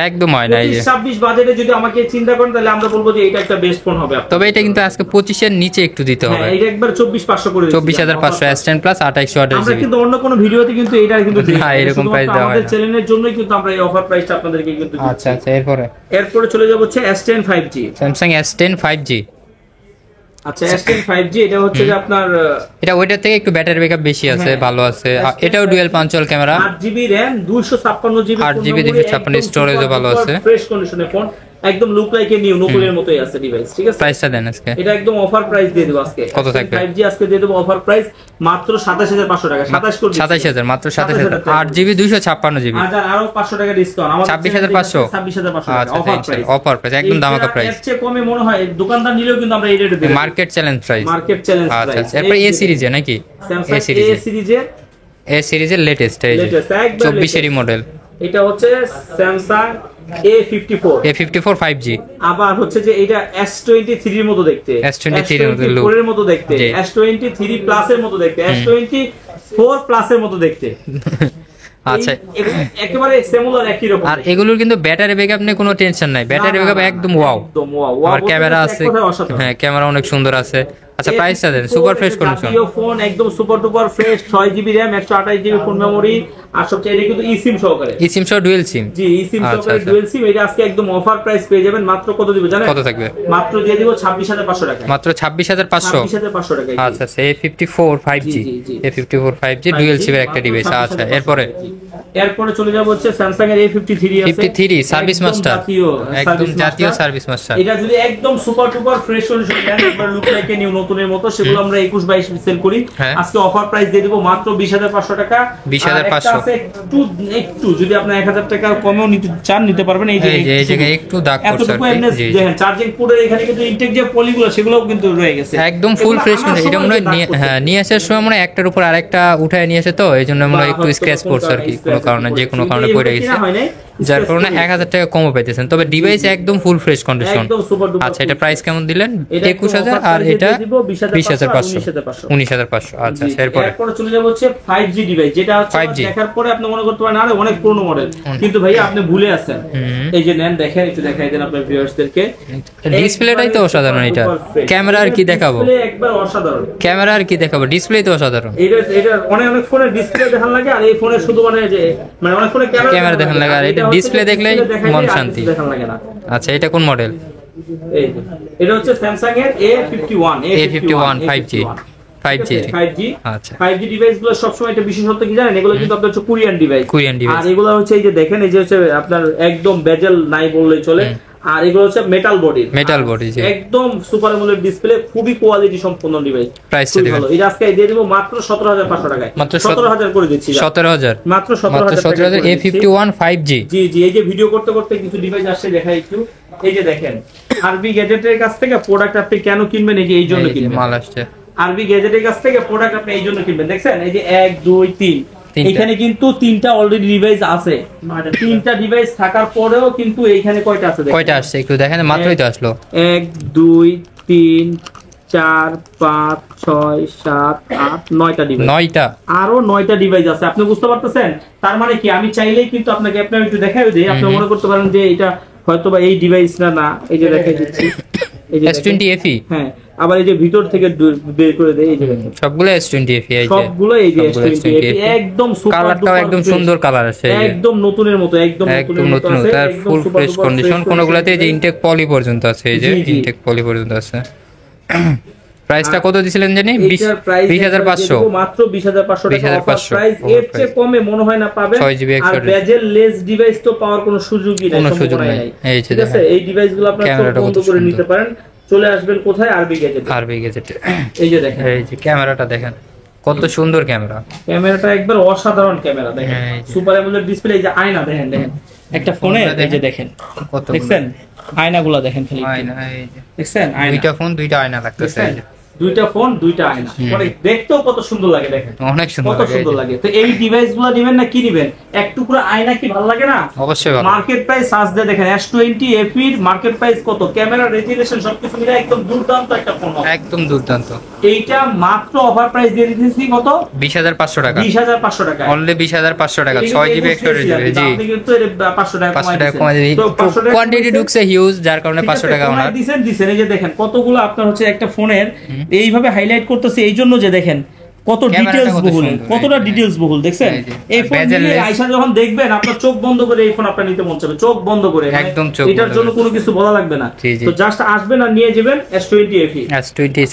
একদম হয় না। এই যে 26 বাজেটে যদি আমাকে চিন্তা করেন তাহলে আমরা বলবো যে এটা একটা বেস্ট ফোন হবে। তবে এটা কিন্তু আজকে 25 এর নিচে একটু দিতে হবে, এটা একবার 24500 করে দিচ্ছি, 24500 S10 Plus 2828 আমরা কিন্তু অন্য কোনো ভিডিওতে কিন্তু এটা কিন্তু না এরকম প্রাইস দেওয়া হয় না, আমাদের চ্যানেলের জন্যই কিন্তু আমরা এই অফার প্রাইসটা আপনাদেরকে কিন্তু দিচ্ছি। আচ্ছা এরপরে চলে যাব হচ্ছে S10 5G, Samsung S10 5G। আচ্ছা S10 5G এটা হচ্ছে যে আপনার এটা ওইটার থেকে একটু ব্যাটারি ব্যাকআপ বেশি আছে, ভালো আছে। এটাও dual পাঞ্চল camera, 8GB RAM 256GB 256 স্টোরেজও ভালো আছে, ফ্রেশ কন্ডিশনে ফোন, একদম লুক লাইক এ নিউ, নতুনের মতোই আছে ডিভাইস। ঠিক আছে, প্রাইসটা দেন আজকে, এটা একদম অফার প্রাইস দিয়ে দেব আজকে। কত থাকবে? 5G আজকে দিয়ে দেব অফার প্রাইস মাত্র 27500 টাকা, 27 করে 27000, মাত্র 27000, 8GB 256GB, আর আরো 500 টাকা ডিসকাউন্ট, আমাদের 26500 টাকা অফার প্রাইস একদম দামাকা প্রাইস। এর চেয়ে কমে মনে হয় দোকানদার নিলেও কিন্তু আমরা এই রেটে দেব, মার্কেট চ্যালেঞ্জ প্রাইস। আচ্ছা এরপর A সিরিজে নাকি A সিরিজের লেটেস্ট, এই যে 24 এর মডেল, এটা হচ্ছে Samsung A54 5G। আবার হচ্ছে যে এটা S23 এর মতো দেখতে, S23 এর মতো দেখতে, S23 Plus এর মতো দেখতে, S24 Plus এর মতো দেখতে। আচ্ছা একেবারে সিমিলার একই রকম। আর এগুলোর কিন্তু ব্যাটারি ব্যাকআপ নিয়ে কোনো টেনশন নাই, ব্যাটারি ব্যাকআপ একদম ওয়াও। আর ক্যামেরা আছে, হ্যাঁ ক্যামেরা অনেক সুন্দর আছে। আচ্ছা প্রাইসটা দেন, সুপার ফ্রেশ কন্ডিশন ফোন, একদম super duper fresh, 6GB RAM 128GB phone memory, আর সবচেয়ে এটা কিন্তু eSIM সহকারে, eSIM সহ ডুয়াল সিম। জি eSIM সহকারে ডুয়াল সিম। এটা আজকে একদম অফার প্রাইস পেয়ে যাবেন, মাত্র কত দিব জানেন? কত থাকবে? মাত্র দিয়ে দিব 26500 টাকা, মাত্র 26500 টাকা। আচ্ছা A54 5G, A54 5G dual সিমের একটা ডিভাইস। আচ্ছা এরপরে চলে যাব হচ্ছে Samsung এর A53 আছে, 53 সার্ভিস মাস্টার, একদম জাতীয় সার্ভিস মাস্টার। এটা যদি একদম super duper fresh condition then, একবার লুক লাইক এ নিউ, নতুনের মতো, সেগুলো আমরা 21-22 সেল করি। আজকে অফার প্রাইস দিয়ে দেব মাত্র 20500 টাকা, 20500। একটু যদি আপনি 1000 টাকা কমেও নিতে চান নিতে পারবেন। এই যে এই জায়গায় একটু দাগ করছে, দেখেন চার্জিং পোর্টের এখানে কিন্তু ইনটেক যে পলিগুলো সেগুলোও কিন্তু রয়ে গেছে, একদম ফুল ফ্রেশ। এটা মনে হয় নিয়ে আসার সময় মনে হয় একটার উপর আরেকটা উঠায় নিয়ে আসে, তো এইজন্য মনে হয় একটু স্ক্র্যাচ পড়ছে আর কি, কোনো কোনো কারণে যে কোনো কারণে পড়ে গেছে, যার কারণে 1000 টাকা কমও পেতেছেন। তবে ডিভাইস একদম ফুল ফ্রেশ কন্ডিশন। আচ্ছা, এটা প্রাইস কেমন দিলেন? 21000 আর এটা 20500 19500। আচ্ছা, এরপরে চলে যাব হচ্ছে 5G ডিভাইস, যেটা হচ্ছে দেখার পরে আপনি মনে করতে পারেন আরে অনেক পুরনো মডেল, কিন্তু ভাই আপনি ভুলে আছেন। এই যে নেন, দেখেন, একটু দেখাই দেন আপনার ভিউয়ার্সদেরকে। ডিসপ্লেটাই তো অসাধারণ। এটা ক্যামেরা আর কি দেখাবো, একবার অসাধারণ ক্যামেরা আর কি দেখাবো, ডিসপ্লে তো অসাধারণ। এটা অনেক ফোনের ডিসপ্লে দেখান লাগে, আর এই ফোনের শুধু মানে অনেক ফোনের ক্যামেরা দেখান লাগে, আর এটা ডিসপ্লে দেখলেই মন শান্তি দেখান লাগে না। আচ্ছা, এটা কোন মডেল? এটা হচ্ছে স্যামসাং এর A51 5G। আচ্ছা, 5G ডিভাইস গুলো সবসময় একটা বিশেষত্ব কি জানেন, এগুলো কিন্তু আপনার হচ্ছে কোরিয়ান ডিভাইস। আর এগুলো হচ্ছে এই যে দেখেন, এই যে হচ্ছে আপনার একদম বেজেল নাই বললেই চলে, আর এগুলো হচ্ছে মেটাল বডি একদম সুপার অ্যামোলেড ডিসপ্লে, খুবই কোয়ালিটি সম্পন্ন ডিভাইস। প্রাইস ভালো। এটা আজকে দিয়ে দেব মাত্র 17500 টাকায়, মাত্র 17000 করে দিচ্ছি। 17000 মাত্র 17000 A51 5G। জি জি, এই যে ভিডিও করতে করতে কিছু ডিভাইস আসছে, দেখাই একটু। এই যে দেখেন, আরবি গ্যাজেটের কাছ থেকে প্রোডাক্ট আপনি কেন কিনবেন? এই জন্য কিনবেন, মাল আসছে আরবি গ্যাজেটের কাছ থেকে প্রোডাক্ট আপনি এই জন্য কিনবেন। দেখছেন, এই যে 1 2 3 এখানে কিন্তু 3টা অলরেডি ডিভাইস আছে। 3টা ডিভাইস থাকার পরেও কিন্তু এইখানে কয়টা আছে দেখেন, কয়টা আসছে একটু দেখেন, মাত্রই তো আসলো। 1 2 3 4 5 6 7 8 9টা ডিভাইস, 9টা, আরো 9টা ডিভাইস আছে। আপনি বুঝতে পারতেছেন? তার মানে কি, আমি চাইলেই কিন্তু আপনাকে একটু দেখাই দিই, আপনি মনে করতে পারেন যে এটা হয়তোবা এই ডিভাইস না। এই যে দেখাই দিচ্ছি, এই যে S20 FE। হ্যাঁ, আবার এই যে ভিতর থেকে বের করে দেই, এই যে দেখেন সবগুলো S20 FE। এই যে সবগুলো এই যে S20 FE, একদম সুপার, কালারটাও একদম সুন্দর কালার আছে, একদম নতুনের মতো, একদম নতুন, তার ফুল ফ্রেশ কন্ডিশন। কোনগুলাতে যে ইনটেক পলি পর্যন্ত আছে, এই যে ইনটেক পলি পর্যন্ত আছে। প্রাইসটা কত দিছিলেন জানি? 20500, মাত্র 20500 টাকা অফার প্রাইস। এর চেয়ে কমে মনে হয় না পাবেন। 6GB আর বেজেল লেস ডিভাইস তো পাওয়ার কোনো সুযোগই নাই, সম্ভাবনা নাই। ঠিক আছে, এই ডিভাইসগুলো আপনারা বন্ধ করে নিতে পারেন। চলে আসবেন কোথায়? আরবি গ্যাজেট। এই যে দেখেন, এই যে ক্যামেরাটা দেখেন, কত সুন্দর ক্যামেরা। ক্যামেরাটা একবার অসাধারণ ক্যামেরা। দেখেন, সুপার অ্যামোলেড ডিসপ্লে। এই যে আয়না দেখেন, একটা ফোনে এই যে দেখেন, দেখছেন আয়নাগুলো দেখেন, খালি আয়না। এই যে দেখছেন, দুইটা ফোন, দুইটা আয়না লাগতেছে। দুইটা ফোন, দুইটা আয়না, মানে দেখতেও কত সুন্দর লাগে। দেখেন, অনেক সুন্দর লাগে। তো এই ডিভাইসগুলো নেবেন না কি নেবেন? এক টুকরো আয়না কি ভালো লাগে না? অবশ্যই ভালো। মার্কেট প্রাইস সার্চ দিয়ে দেখেন, S20 FE এর মার্কেট প্রাইস কত, ক্যামেরা রেজোলিউশন সবকিছু মিলে একদম দুর্দান্ত একটা ফোন, একদম দুর্দান্ত। এইটা মাত্র অফার প্রাইস দিয়ে দিতেছি কত? 20500 টাকা। 20500 টাকা, অনলি 20500 টাকা। 6GB extra GB. জি, আপনি কিন্তু 500 টাকা কমাই দিই। তো কোয়ান্টিটি ঢুকছে হিউজ, যার কারণে 500 টাকা ওনার দিবেন। এই যে দেখেন কতগুলো আপনার হচ্ছে একটা ফোনের এইভাবে হাইলাইট করতেছে, এই জন্য যে দেখেন কত ডিটেইলস বহুল, কতটা ডিটেইলস বহুল। দেখছেন, এই ফোন নিয়ে আয়শা যখন দেখবেন, আপনার চোখ বন্ধ করে এই ফোন আপনার নিতে মন চাবে, চোখ বন্ধ করে, একদম চোখ। এটার জন্য কোনো কিছু বলা লাগবে না, তো জাস্ট আসবেন আর নিয়ে যাবেন। S20 FE,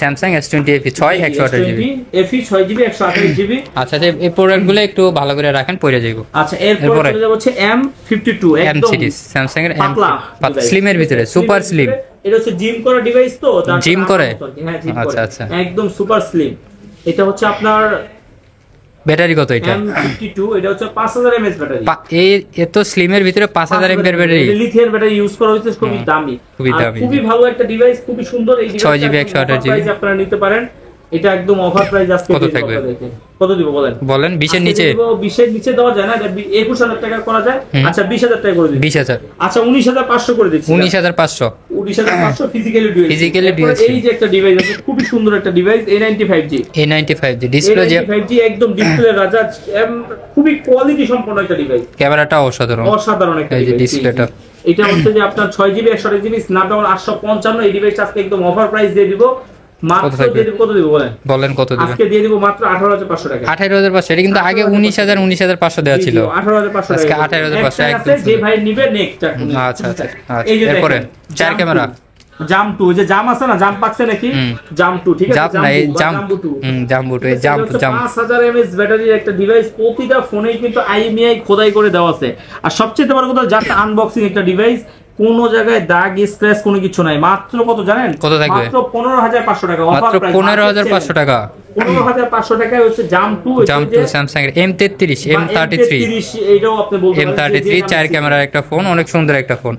Samsung S20 FE 6 128GB FE 6GB 128GB। আচ্ছা, এই প্রোডাক্টগুলো একটু ভালো করে রাখেন, পড়ে যাইবো। আচ্ছা, এরপর চলে যাব হচ্ছে M52, একদম স্যামসাং এর পাতলা স্লিমের ভিতরে, সুপার স্লিম। এটা হচ্ছে জিম করা ডিভাইস, তো জিম করে। আচ্ছা আচ্ছা, একদম সুপার স্লিম। এটা হচ্ছে আপনার ব্যাটারি কত? এটা M52, এটা হচ্ছে 5000 mAh ব্যাটারি। এই এত স্লিমের ভিতরে 5000 mAh battery, lithium battery use করা হয়েছে, খুবই দামি, খুবই ভালো একটা ডিভাইস, খুবই সুন্দর। এই ডিভাইস 6GB 128GB আপনারা নিতে পারেন। এটা একদম অফার প্রাইস। আজকে কত থাকবে? কত দিব বলেন? 20 এর নিচে? 20 এর নিচে দেওয়া যায় না, 21000 টাকা করা যায়। আচ্ছা, 20000 টাকা করে দিই। 20000, আচ্ছা 19500 করে দিচ্ছি। 19500 ফিজিক্যালি ডুয়াল। এই যে একটা ডিভাইস আছে, খুবই সুন্দর একটা ডিভাইস, A95G ডিসপ্লে, যে 95G একদম ডিসপ্লে রাজা, খুবই কোয়ালিটি সম্পন্ন একটা ডিভাইস। ক্যামেরাটা অসাধারণ একটা ডিসপ্লেটা। এটা হচ্ছে যে আপনার 6GB 128GB স্ন্যাপড্রাগন 855। এই ডিভাইসটা আজকে একদম অফার প্রাইস দিয়ে দিব, মাত্র কত দিব বলেন? কত দিবেন? আজকে দিয়ে দিব মাত্র 18500 টাকা। 18500। এটা কিন্তু আগে 19500 দেওয়া ছিল, 18500 আজকে 18500 একদম। যে ভাই নিবে নেক্সট। আচ্ছা আচ্ছা, এরপর 4 ক্যামেরা জাম 2, যে জাম আছে না, জাম পাচ্ছে নাকি, জাম 2, ঠিক আছে, জাম্বু 2 জাম 5000 mAh ব্যাটারির একটা ডিভাইস। প্রতিটা ফোনেই কিন্তু IMEI খোদাই করে দেওয়া আছে। আর সবচেয়ে বড় কথা, যার আনবক্সিং একটা ডিভাইস, কোন জায়গায় দাগ স্ক্র্যাচ কোনো কিছু নাই। মাত্র কত জানেন? কত থাকবে? মাত্র 15500 টাকা অফার প্রাইস। 15500 টাকা। 15500 টাকায় হচ্ছে জাম 2 স্যামসাং এর M33 এইটাও আপনি বলতে পারেন M33 4 ক্যামেরার একটা ফোন, অনেক সুন্দর একটা ফোন।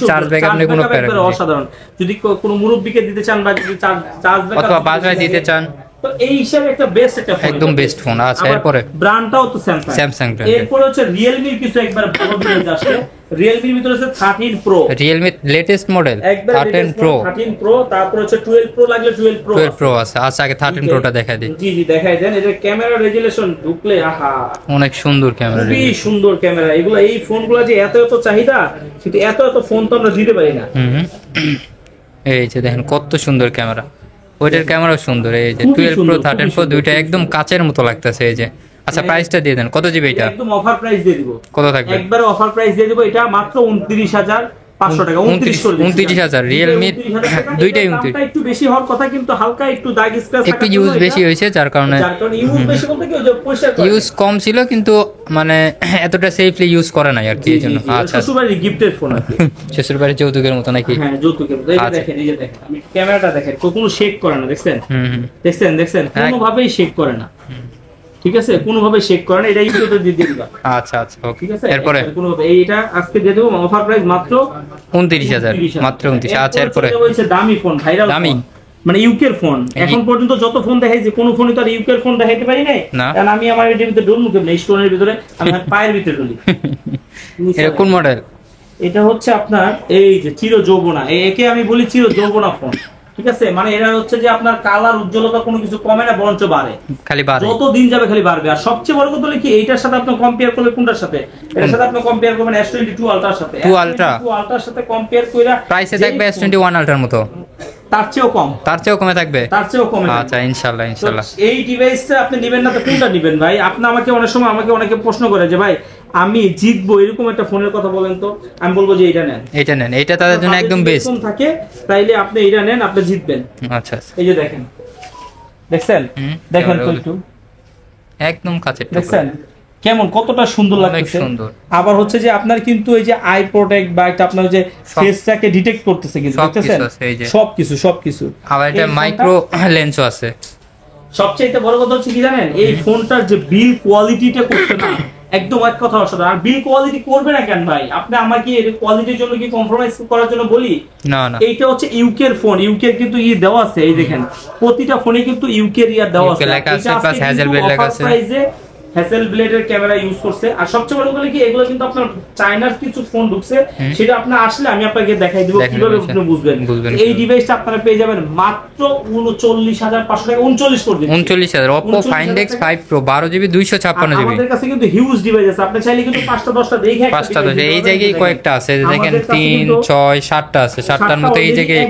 চার্জ ব্যাকআপ নেই কোনো প্যারা, অসাধারণ। যদি কোনো মুরব্বিকে দিতে চান, বা যদি চার্জ ব্যাকআপ অথবা বাজারে দিতে চান, তো এই হিসাবে একটা বেস্ট একটা ফোন, একদম বেস্ট ফোন। আচ্ছা এরপরে ব্র্যান্ডটাও তো স্যামসাং ব্র্যান্ড। এরপর হচ্ছে Realme কিছু একবার ভালো ডিভাইস আসছে। Realme এর ভিতরে আছে 13 Pro, Realme latest model 13 Pro, 13 Pro, তারপর হচ্ছে 12 Pro লাগলে 12 Pro 12 Pro আছে। আচ্ছা আগে 13 Proটা দেখাই দিই। জি জি দেখাই দেন। এটা ক্যামেরা রেজুলেশন ঢুকলে আহা অনেক সুন্দর ক্যামেরা, খুবই সুন্দর ক্যামেরা। এগুলো এই ফোনগুলো যে এত এত চাহিদা, কিন্তু এত এত ফোন তো আমরা দিতে পারি না। এই যে দেখেন কত সুন্দর ক্যামেরা, ওইটার ক্যামেরাও সুন্দর। এই যে 12 Pro 13 Pro দুইটা একদম কাচের মতো লাগতেছে। এই যে আচ্ছা প্রাইসটা দিয়ে দেন, কত জিবি এটা? একদম অফার প্রাইস দিয়ে দিব। কত থাকবে? একবারে অফার প্রাইস দিয়ে দিব। এটা মাত্র 29,500 টাকা। 29,000 Realme দুইটাই 29। একটু বেশি হওয়ার কথা, কিন্তু হালকা একটু দাগ স্ক্র্যাচ একটু ইউজ বেশি হয়েছে যার কারণে ইউজ বেশি বলতে কি ওই যে পয়সা ইউজ কম ছিল, কিন্তু মানে এতটা সেফলি ইউজ করে নাই আর কি, এই জন্য। আচ্ছা শ্বশুরবাড়ির গিফটের ফোন আছে, শ্বশুরবাড়ির যৌতুকের মতো নাকি? হ্যাঁ যৌতুকের মতো। এই যে দেখেন, এই যে দেখেন, আমি ক্যামেরাটা দেখেন, কোনো শেক করে না, দেখছেন? দেখছেন কোনোভাবেই শেক করে না, ঠিক আছে? কোনোভাবে শেক করে না। এটা ইউটিউবে দিয়ে দিবা। আচ্ছা আচ্ছা ওকে। ঠিক আছে, এরপরে কোনোভাবে এইটা আজকে দিয়ে দেব অফার প্রাইস মাত্র 29,000, মাত্র 29। আচ্ছা এরপরে হচ্ছে দামি ফোন, ভাইরাল দামি, মানে ইউকের ফোন। এখন পর্যন্ত যত ফোন দেখাইছি কোন ফোনই তো আর ইউকের ফোন দেখাইতে পারি নাই, কারণ আমি আমার এর ভিতরে ডোল মুখে নেই, স্টোনের ভিতরে আমি পায়ের ভিতরে ডলি। এটা কোন মডেল? এটা হচ্ছে আপনার এই যে চির যৌবনা, একে আমি বলি চির যৌবনা ফোন, ঠিক আছে? মানে এরা হচ্ছে যে আপনার কালার উজ্জ্বলতা কোনো কিছু কমে না, বরঞ্চ বাড়ে, খালি বাড়ে, যত দিন যাবে খালি বাড়বে। আর সবচেয়ে বড় কথা হলো কি, এইটার সাথে আপনি কম্পেয়ার করলে কোনটার সাথে? এটার সাথে আপনি কম্পেয়ার করবেন S22 আলট্রার সাথে। 2 আলট্রা সাথে কম্পেয়ার কইরা প্রাইসে থাকবে S21 আলট্রার মতো, তার চেয়েও কম, তার চেয়েও কমে থাকবে, তার চেয়েও কমে। আচ্ছা ইনশাআল্লাহ ইনশাআল্লাহ। এই ডিভাইসটা আপনি নেবেন না তো কোনটা নেবেন ভাই? আপনি আমাকে অনেক সময় অনেকে প্রশ্ন করে যে ভাই আমি জিতবো এরকম একটা ফোনের কথা বলেন তো, আমি বলবো যে এটা নেন, এটা নেন, এটা তাদের জন্য একদম বেস্ট থাকে, তাইলে আপনি এটা নেন, আপনি জিতবেন। আচ্ছা এই যে দেখেন, দেখছেন তো একটু একদম কাছে, দেখছেন কেমন কতটা সুন্দর লাগছে। সুন্দর। আবার হচ্ছে যে আপনার কিন্তু এই যে আই প্রোটেক্ট বা একটা আপনার যে ফেসটাকে ডিটেক্ট করতেছে, কিন্তু দেখতেছেন সবকিছু। আবার এটা মাইক্রো লেন্সও আছে। সবচেয়ে বড় কথা হচ্ছে কি জানেন, এই ফোনটার যে বিল কোয়ালিটিটা করছে না, একদম এক কথা অসাধারণ। আর বিল কোয়ালিটি করবে না কেন ভাই? আপনি আমাকে এর কোয়ালিটির জন্য কি কম্প্রোমাইজ করার জন্য বলি? না না, এইটা হচ্ছে ইউকের ফোন, ইউকের কিন্তু দেওয়া আছে, এই দেখেন প্রতিটা ফোনে কিন্তু ইউকের দেওয়া আছে, লেখা আছে, প্লাস হ্যাজেলব্লেড লেখা আছে। হ্যাজেলব্লেডের ক্যামেরা ইউজ করছে। আর সবচেয়ে বড় কথা কি, এগুলো কিন্তু আপনার চায়নার কিছু ফোন ঢুকছে, সেটা আপনি আসলে আমি আপনাকে দেখাই দিব কিভাবে আপনি বুঝবেন। এই ডিভাইসটা আপনারা পেয়ে যাবেন মাত্র 39,500 টাকা, 39 করে দিন। 39,000 Oppo Find X 5 Pro 12GB 256GB। আমাদের কাছে কিন্তু হিউজ ডিভাইস আছে, আপনি চাইলে কিন্তু 5টা 10টা দেখে 5টা 10 এই জায়গায় কয়েকটা আছে, দেখেন 3 6 7টা আছে, 7টার মতো এই জায়গায়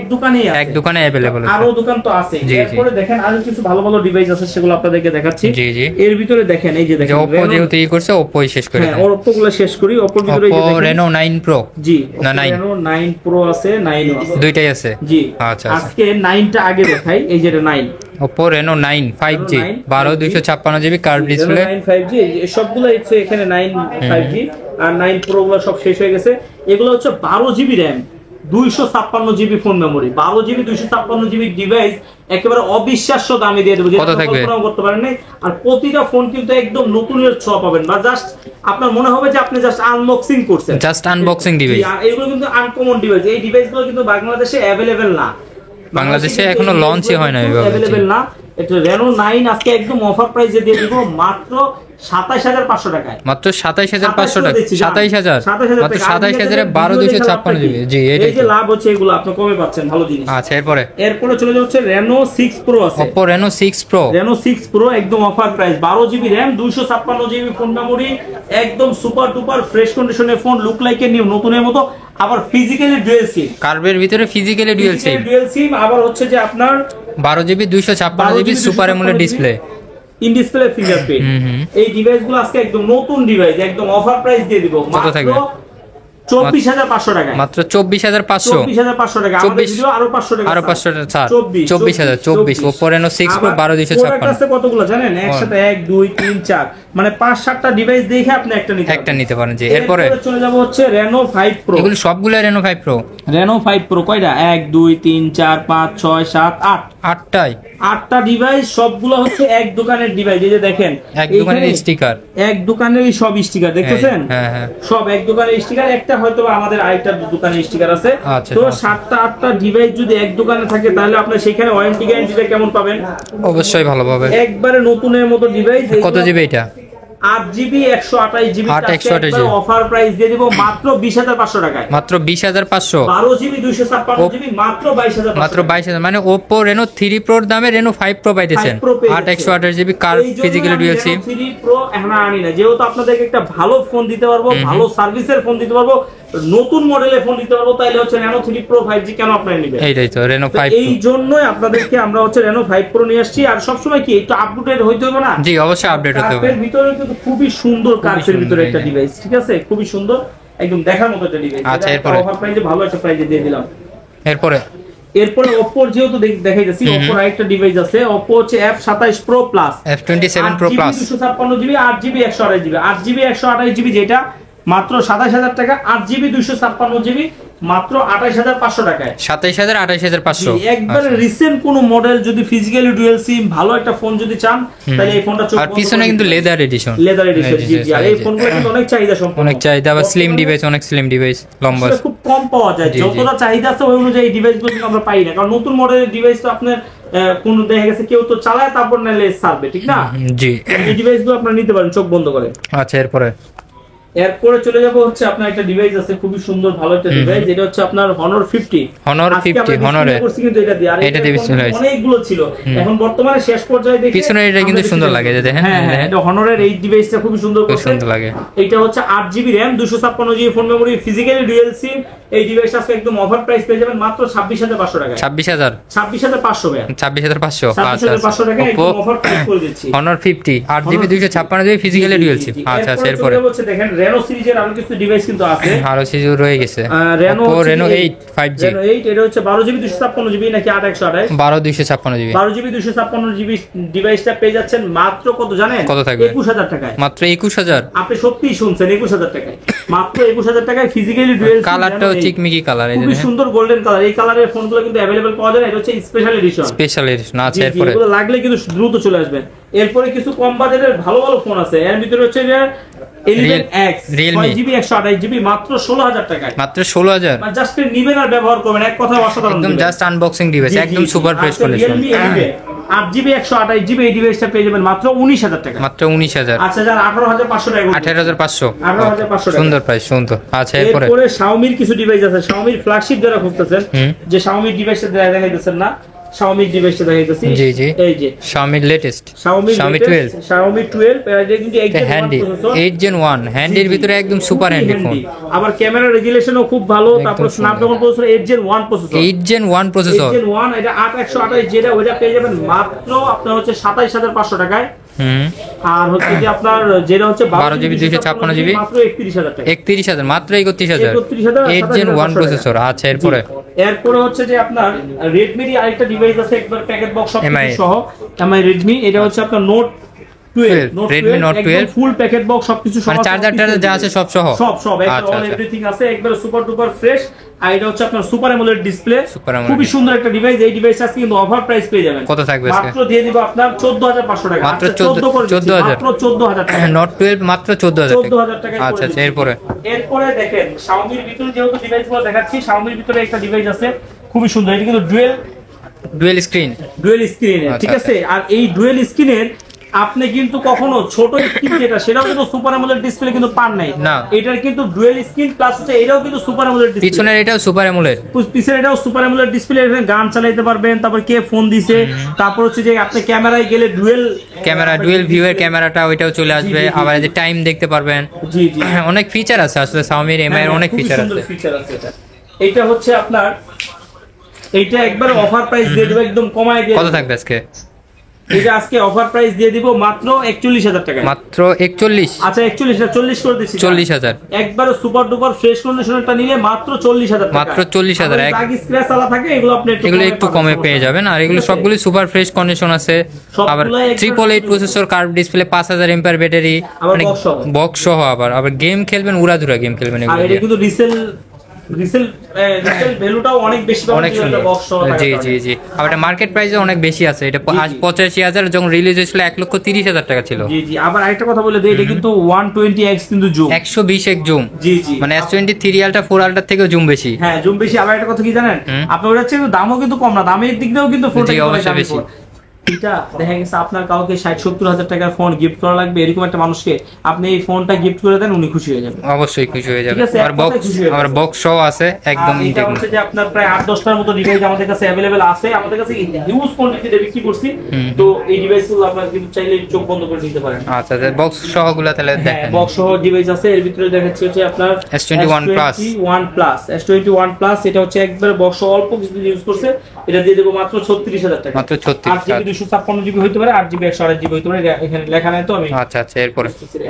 এক দোকানে अवेलेबल আছে, আরো দোকান তো আছে। এরপরে দেখেন আরো কিছু ভালো ভালো ডিভাইস আছে, সেগুলো আপনাদেরকে দেখাচ্ছি। জি জি, এর ভিতরে দেখেন এই যে দেখেন Oppo যেহেতু এই করছে Oppo-ই শেষ করে দেন। Oppo গুলো শেষ করি। Oppo এর ভিতরে এই যে Oppo দেখেন Reno 9 Pro, জি না 9 Reno 9 Pro আছে, 9 আছে, দুইটাই আছে। জি আচ্ছা আজকে 9টা আগে দেখাই। এই যে 9 Oppo Reno 9 5G 12 256GB curve display, 9 5G সবগুলো হচ্ছে এখানে 9 5G। আর 9 Pro গুলো সব শেষ হয়ে গেছে। এগুলো হচ্ছে 12GB RAM 256GB phone memory, 12GB 256GB device, একেবারে অবিশ্বাস্য দামে দিয়ে দেবো, যেটা কল্পনাও করতে পারেন নাই। আর প্রতিটা ফোন কিন্তু একদম নতুনের ছোঁয়া পাবেন, বা জাস্ট আপনার মনে হবে যে আপনি জাস্ট আনবক্সিং করছেন, জাস্ট আনবক্সিং ডিভাইস। এগুলো কিন্তু আনকমন ডিভাইস। এই ডিভাইসগুলো কিন্তু বাংলাদেশে অ্যাভেলেবেল না, বাংলাদেশে এখনো লঞ্চই হয় না এইভাবে, অ্যাভেলেবেল না। এটা Reno 9 আজকে একদম অফার প্রাইসে দিয়ে দিব মাত্র 27,500 টাকায়, মাত্র 27,500 টাকা, 27,000 মাত্র 27,000 এ 12 256GB। জি এই যে লাভ হচ্ছে, এগুলো আপনি কমে পাচ্ছেন, ভালো জিনিস। আচ্ছা এরপরে চলে যাচ্ছে Reno 6 Pro আছে, Oppo Reno 6 Pro, Reno 6 Pro একদম offer price, 12GB RAM 256GB phone memory, একদম সুপার ডুপার ফ্রেশ কন্ডিশনের phone, look like a new, নতুনের মতো। আবার ফিজিক্যালি ডুয়াল সিম, কার্ভের ভিতরে ফিজিক্যালি ডুয়াল সিম। আবার হচ্ছে যে আপনার 12GB 256GB super AMOLED display, in display fingerprint. এই ডিভাইসগুলো আজকে একদম নতুন ডিভাইস, একদম অফার প্রাইস দিয়ে দিব মাত্র 24,500 টাকা, মাত্র 24,500 টাকা। আমাদের ভিডিও আরো 500 টাকা, আরো 500 টাকা ছাড়, 24,000 Oppo Reno 6 Pro 12 256। কাছে কতগুলো জানেন? একসাথে 1 2 3 4 মানে 5-7টা ডিভাইস দেখে আপনি একটা নিতে পারেন। জি এরপরে চলে যাব হচ্ছে Reno 5 Pro। এগুলো সবগুলো Reno 5 Pro, Reno 5 Pro কয়টা? 1 2 3 4 5 6 7 8 8টা ডিভাইস, সবগুলো হচ্ছে এক দোকানের ডিভাইস। এই যে দেখেন এক দোকানের স্টিকার, এক দোকানেরই সব স্টিকার দেখতেছেন, হ্যাঁ সব এক দোকানের স্টিকার। একটা প্রত্যেকটা হয়তো আমাদের আরেকটা দোকানে স্টিকার আছে। আচ্ছা, তো 7টা 8টা ডিভাইস যদি এক দোকানে থাকে তাহলে আপনি সেখানে ওয়ারেন্টি গ্যারান্টিটা কেমন পাবেন? অবশ্যই ভালো পাবে, একবারে নতুনের মতো ডিভাইস। কত জিবি এটা? 8GB 128GB 8 অফার প্রাইস দিয়ে দিব মাত্র 20,500 টাকায়। মাত্র 20,500। 12GB 256GB মাত্র 22,000, মাত্র 22,000। মানে Oppo Reno 3 Pro এর দামে Reno 5 Pro পাইতেছেন। 8 128GB কার ফিজিক্যালি ডুয়াল সিম। 3 Pro এখন আনি না, যেহেতু আপনাদেরকে একটা ভালো ফোন দিতে পারবো, ভালো সার্ভিসের ফোন দিতে পারবো, নতুন মডেলের ফোন দিতে পারবো, তাইলে হচ্ছে Reno 3 Pro 5G কেন আপনারা নেবেন? এইটাই তো Reno 5 Pro। এই জন্যই আপনাদেরকে আমরা হচ্ছে Reno 5 Pro নিয়ে আসছি। আর সবসময় কি একটু আপডেট হইতে হবে না? জি, অবশ্যই আপডেট হতে হবে। কার্ভের ভিতরে কিন্তু খুবই সুন্দর, কার্ভের ভিতরে একটা ডিভাইস, ঠিক আছে, খুবই সুন্দর, একদম দেখার মতো একটা ডিভাইস। আচ্ছা, এরপরে অফার প্রাইসে ভালো একটা প্রাইসে দিয়ে দিলাম। এরপরে Oppo যেহেতু দেখাইতেছি, Oppo আরেকটা ডিভাইস আছে, Oppo হচ্ছে F27 Pro Plus, F27 Pro Plus 256GB 8GB 128GB 8GB 128GB, যেটা মাত্র 27,000 টাকা। 8GB 256GB মাত্র 28,500 টাকায়। 27,000 28,500। একবারে রিসেন্ট কোন মডেল যদি ফিজিক্যালি ডুয়াল সিম ভালো একটা ফোন যদি চান তাহলে এই ফোনটা চোখ আর পিছনে কিন্তু লেদার এডিশন, জি জি। আর এই ফোনগুলো কিন্তু অনেক চাহিদা সম্পন্ন, অনেক চাহিদা। আবার স্লিম ডিভাইস, অনেক স্লিম ডিভাইস, লম্বা, খুব কম পাওয়া যায়। যতটা চাহিদা আছে ওই অনুযায়ী এই ডিভাইসগুলো কিন্তু আমরা পাই না, কারণ নতুন মডেলের ডিভাইস তো আপনার কোন দেখা গেছে কেউ তো চালায় তারপর নালে ছাড়বে, ঠিক না? জি, এই ডিভাইসগুলো আপনারা নিতে পারেন চোখ বন্ধ করে। আচ্ছা, এরপরে চলে যাব হচ্ছে আপনার একটা ডিভাইস আছে খুবই সুন্দর ভালো একটা ডিভাইস, যেটা হচ্ছে আপনার Honor 50 Honor করছি কিন্তু এটা দিয়ে। আর এটা অনেকগুলো ছিল, এখন বর্তমানে শেষ পর্যায়ে দেখি পিছনে এটা কিন্তু সুন্দর লাগে, যে দেখেন। হ্যাঁ, এটা Honorর এই ডিভাইসটা খুবই সুন্দর লাগে। এটা হচ্ছে 8GB RAM 256GB phone memory physically dual SIM. এই ডিভাইসটা আজকে একদম অফার প্রাইস পেয়ে যাবেন মাত্র 26,500 টাকায়। 26,500 ভাই, 26,500। আচ্ছা, 26,500 টাকায় একদম অফার প্রাইস করে দিচ্ছি। Honor 50 8GB 256GB physically dual SIM. আচ্ছা, এরপরে হচ্ছে দেখেন Reno সিরিজের আরো কিছু ডিভাইস কিন্তু আছে, আরো সিরিজ রয়ে গেছে। Reno 8 5G, Reno 8 এটা হচ্ছে 12GB 256GB নাকি 8 128? 12 256GB 12GB 256GB ডিভাইসটা পেয়ে যাচ্ছেন মাত্র কত জানেন? কত থাকবে? 21,000 টাকায়। মাত্র 21,000। আপনি সত্যিই শুনছেন, 21,000 টাকায়, মাত্র 21,000 টাকায় ফিজিক্যালি ডুয়াল সিম। কালারটাও চিকমিকি কালার, এই খুবই সুন্দর গোল্ডেন কালার। এই কালারের ফোনগুলো কিন্তু अवेलेबल পাওয়া যায় না, এটা হচ্ছে স্পেশাল এডিশন। আচ্ছা, এরপরে এগুলো লাগলে কিন্তু দ্রুত চলে আসবেন। এরপরে কিছু কম বাজেটের ভালো ভালো ফোন আছে, এর ভিতরে হচ্ছে যে 11X 6GB 128GB মাত্র 16,000 টাকায়। মাত্র 16,000। মানে জাস্ট নিবেন আর ব্যবহার করবেন, এক কথা অসাধারণ, একদম জাস্ট আনবক্সিং ডিভাইস, একদম super fresh condition. 8GB 128GB এই ডিভাইসটা পেয়ে যাবেন মাত্র 19,000 টাকা। মাত্র 19,000। আচ্ছা, যার 18,500 টাকা। 18,500। 18,500 টাকা, সুন্দর প্রাইস, সুন্দর। আচ্ছা, এরপরে Xiaomi-র কিছু ডিভাইস আছে। Xiaomi-র ফ্ল্যাগশিপ যারা খুঁজতেছেন, যে Xiaomi ডিভাইসটা দেখাইতেছেন না, Xiaomi ডিভাইসটা দেখাইতেছি। জি জি, এই যে Xiaomi লেটেস্ট Xiaomi 12 এটা কিন্তু একদম হ্যান্ডি 8 Gen 1 হ্যান্ডির ভিতরে একদম সুপার হ্যান্ডি ফোন। আবার ক্যামেরা রেজুলেশনও খুব ভালো। তারপর Snapdragon processor 8 Gen 1 processor, 8 Gen 1 processor, 8 Gen 1 এটা 8128 যেটা ওইটা পেয়ে যাবেন মাত্র আপনার হচ্ছে 27,500 টাকায়। আর হচ্ছে যে আপনার যেটা হচ্ছে 12GB 256GB মাত্র 31,000 টাকা। 31,000, মাত্র 31,000। 8 Gen 1 প্রসেসর। আচ্ছা, এরপরে হচ্ছে যে আপনার Redmi এর আরেকটা ডিভাইস আছে, একবার প্যাকেট বক্স সব সহ, MI Redmi। এটা হচ্ছে আপনার Note 12 Redmi Note 12 ফুল প্যাকেট বক্স সবকিছু সহ, মানে চার্জার যা আছে সব সহ, সব একদম অল এভরিথিং আছে, একবার সুপার ডুপার ফ্রেশ। আর এটা হচ্ছে আপনার সুপার অ্যামোলেড ডিসপ্লে, খুবই সুন্দর একটা ডিভাইস। এই ডিভাইস আজকে কিন্তু অফার প্রাইস পেয়ে যাবেন। কত থাকবে আজকে? মাত্র দিয়ে দিব আপনার 14,500 টাকা। মাত্র 14,000। মাত্র 14,000 টাকা। Note 12 মাত্র 14,000 টাকা। আচ্ছা, এরপরে দেখেন Xiaomi-র ভিতরে যেহেতু ডিভাইসগুলো দেখাচ্ছি, Xiaomi-র ভিতরে একটা ডিভাইস আছে খুবই সুন্দর, এটা কিন্তু ডুয়েল স্ক্রিন, ঠিক আছে। আর এই ডুয়েল স্ক্রিনের আপনি কিন্তু কখনো ছোট স্ক্রিন যেটা সেটাও কিন্তু সুপার অ্যামোলেড ডিসপ্লে কিন্তু পান নাই না, এটার কিন্তু ডুয়েল স্ক্রিন প্লাস হচ্ছে এটাও কিন্তু সুপার অ্যামোলেড ডিসপ্লে। পিছনের এটাও সুপার অ্যামোলেড, পিছনের এটাও সুপার অ্যামোলেড ডিসপ্লে। এখানে গান চালাতে পারবেন, তারপর কে ফোন দিছে, তারপর হচ্ছে যে আপনি ক্যামেরায় গেলে ডুয়েল ভিউ এর ক্যামেরাটা ওইটাও চলে আসবে। আবার এই যে টাইম দেখতে পারবেন। জি জি, অনেক ফিচার আছে আসলে Xiaomi-র MI এর অনেক ফিচার আছে। এটা হচ্ছে আপনার এইটা একবার অফার প্রাইস দিয়ে দেব, একদম কমায় দিয়ে। কত থাকবে আজকে? এটা আজকে অফার প্রাইস দিয়ে দিব মাত্র 41,000 টাকা। মাত্র 41? আচ্ছা, 41 না 40 করে দিচ্ছি। 40,000 একবার সুপার ডুপার ফ্রেশ কন্ডিশনারটা নিলে মাত্র 40,000 টাকা। মাত্র 40,000। দাগ স্ক্র্যাচ আলা থাকে এগুলো আপনি একটু কমে পেয়ে যাবেন। আর এগুলো সবগুলো সুপার ফ্রেশ কন্ডিশন আছে। আবার 888 processor, curve display, 5000 MPR battery, মানে বক্স সহ। আবার গেম খেলবেন, উড়াধুরা গেম খেলবেন। আর এটা কিন্তু রিসেল রিসেল ভ্যালুটাও অনেক বেশি পাবেন অনেক সুন্দর। বক্স সহ জি জি জি, আর এটা মার্কেট প্রাইসে অনেক বেশি আছে, এটা 85,000, যখন রিলিজ হয়েছিল 1,30,000 টাকা ছিল। জি জি, আবার আরেকটা কথা বলে দেই, এটা কিন্তু 120x কিন্তু জুম, 120x জুম। জি জি, মানে S23 আলট্রা 4 আলট্রার থেকেও জুম বেশি। হ্যাঁ জুম বেশি। আবার একটা কথা কি জানেন, আপনার ওটা হচ্ছে দামও কিন্তু কম না, দামের দিক দিয়েও কিন্তু ফোনটা অবশ্যই বেশি। এটা দেখা গেছে আপনার কাউকে 60-70 হাজার টাকার ফোন গিফট করা লাগবে, এরকম একটা মানুষকে আপনি এই ফোনটা গিফট করে দেন, উনি খুশি হয়ে যাবে, অবশ্যই খুশি হয়ে যাবে। ঠিক আছে, আমার বক্স সহ আছে একদম। এটা হচ্ছে যে আপনার প্রায় 8-10টার মতো ডিভাইস আমাদের কাছে अवेलेबल আছে, আমাদের কাছে হিউজ কোয়ান্টিটিতে বিক্রি করছি। তো এই ডিভাইসগুলো আপনারা কিন্তু চাইলে চোখ বন্ধ করে নিতে পারেন। আচ্ছা, বক্স সহগুলো তাহলে দেখেন। বক্স সহ ডিভাইস আছে, এর ভিতরে দেখাচ্ছি হচ্ছে আপনার S21 Plus, S21 Plus, এটা হচ্ছে একবার বক্স অল্প কিছু ইউজ করছে, এটা দিয়ে দেব মাত্র 36,000 টাকা, মাত্র 36,000। 8GB 256GB হতে পারে, 8GB 128GB হতে পারে, এখানে লেখা নাই তো আমি। আচ্ছা আচ্ছা,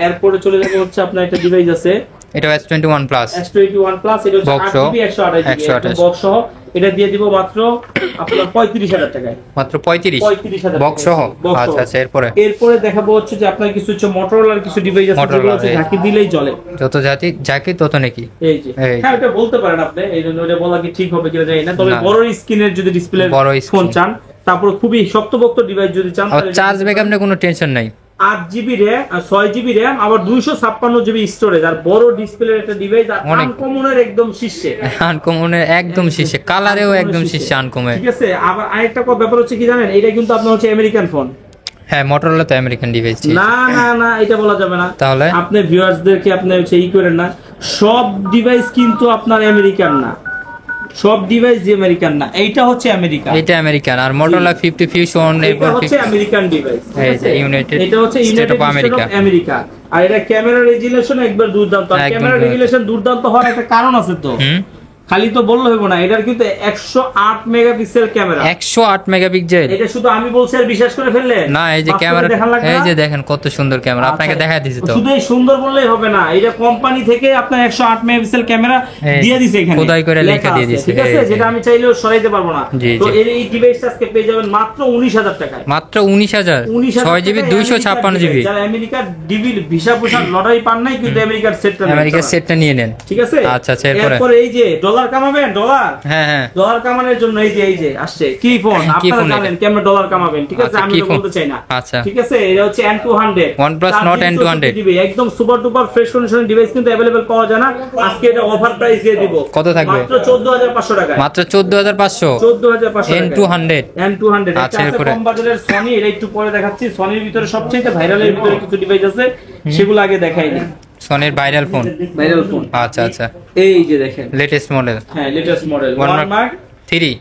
এরপরে চলে যাবে হচ্ছে আপনার একটা ডিভাইস আছে, এটা S21 Plus, S21 Plus, এটা হচ্ছে 8GB 128GB বক্স সহ, এটা দিয়ে দিব মাত্র আপনার 35,000 টাকায়, মাত্র 35,000 বক্স সহ। আচ্ছা আচ্ছা, এরপরে দেখাবো হচ্ছে যে আপনার কিছু হচ্ছে মোটরোলার কিছু ডিভাইস আছে, যেগুলো হচ্ছে ঝাঁকি দিলেই চলে, যত যাকে তত নাকি। এই যে হ্যাঁ, এটা বলতে পারেন আপনি, এই জন্য এটা বলা কি ঠিক হবে কিনা জানি না, তবে বড় স্ক্রিনের যদি ডিসপ্লে ফোন চান, তারপর খুবই শক্তভক্ত ডিভাইস যদি চান, চার্জ ব্যাকআপ নিয়ে কোনো টেনশন নাই, 8GB RAM, 6GB RAM, আবার 256GB স্টোরেজ, আর বড় ডিসপ্লের একটা ডিভাইস, আর আনকমনের একদম শীর্ষে, আনকমনের একদম শীর্ষে, কালারেও একদম শীর্ষে আনকমন। ঠিক আছে। আবার আরেকটা ব্যাপার হচ্ছে কি জানেন, এটা কিন্তু আপনার হচ্ছে আমেরিকান ফোন। হ্যাঁ, মোটরোলা তো আমেরিকান ডিভাইস। না না না, এটা বলা যাবে না, তাহলে আপনি ভিউয়ার্সদেরকে আপনি হচ্ছে ই করেন না, সব ডিভাইস কিন্তু আপনার আমেরিকান না, সব ডিভাইস যে আমেরিকান না, এইটা হচ্ছে আমেরিকান, এটা আমেরিকান। আর মোটরোলা 50 ফিউশন এটা হচ্ছে আমেরিকান ডিভাইস, ইউনাইটেড এটা হচ্ছে স্টেট অফ আমেরিকা। আর এটা ক্যামেরা রেজুলেশন একবার দুর্দান্ত, আর ক্যামেরা রেজুলেশন দুর্দান্ত হওয়ার একটা কারণ আছে তো, খালি তো বললে হবে না, এটার কিন্তু 108 মেগাপিক্সেল ক্যামেরা, 108 মেগাপিক্সেল। এটা শুধু আমি বলছি আর বিশ্বাস করে ফেললেন না, এই যে ক্যামেরা, এই যে দেখেন কত সুন্দর ক্যামেরা, আপনাকে দেখাই দিয়েছি তো। শুধু এই সুন্দর বললেই হবে না, এটা কোম্পানি থেকে আপনার 108 মেগাপিক্সেল ক্যামেরা দিয়ে দিয়েছে, এখানে খোদাই করে লেখা দিয়ে দিয়েছে, ঠিক আছে, যেটা আমি চাইলেও সরাইতে পারবো না। তো এই ডিভাইসটা আজকে পেয়ে যাবেন মাত্র 19,000 টাকায়, মাত্র 19,000, 6GB 256GB। যারা আমেরিকার ডিভিল ভিসা পোশাক লটারি পান নাই, কিন্তু আমেরিকার সেটটা নিয়ে নেন, ঠিক আছে। আচ্ছা আচ্ছা, এরপরে এই যে ডলার কামাবেন, ডলার, হ্যাঁ হ্যাঁ, ডলার কামানোর জন্য এই যে আসছে কি ফোন, আপনারা জানেন কেমন ডলার কামাবেন, ঠিক আছে, আমি তো বলতে চাই না। আচ্ছা, ঠিক আছে, এটা হচ্ছে N200, OnePlus Nord N200, একদম সুপার ডুপার ফ্রেশ কন্ডিশনের ডিভাইস, কিন্তু अवेलेबल পাওয়া যায় না, আজকে এটা অফার প্রাইস দিয়ে দিব। কত থাকবে? মাত্র 14,500 টাকা, মাত্র 14,500, 14,500 N200। আচ্ছা, এরপরে কম বাজারের সনি, এটা একটু পরে দেখাচ্ছি। সনির ভিতরে সবচেয়ে ভাইরালের ভিতরে কিছু ডিভাইস আছে, সেগুলো আগে দেখাইনি। সনির ভাইরাল ফোন, আচ্ছা আচ্ছা, এই যে দেখেন লেটেস্ট মডেল, হ্যাঁ লেটেস্ট মডেল, 1 Mark 3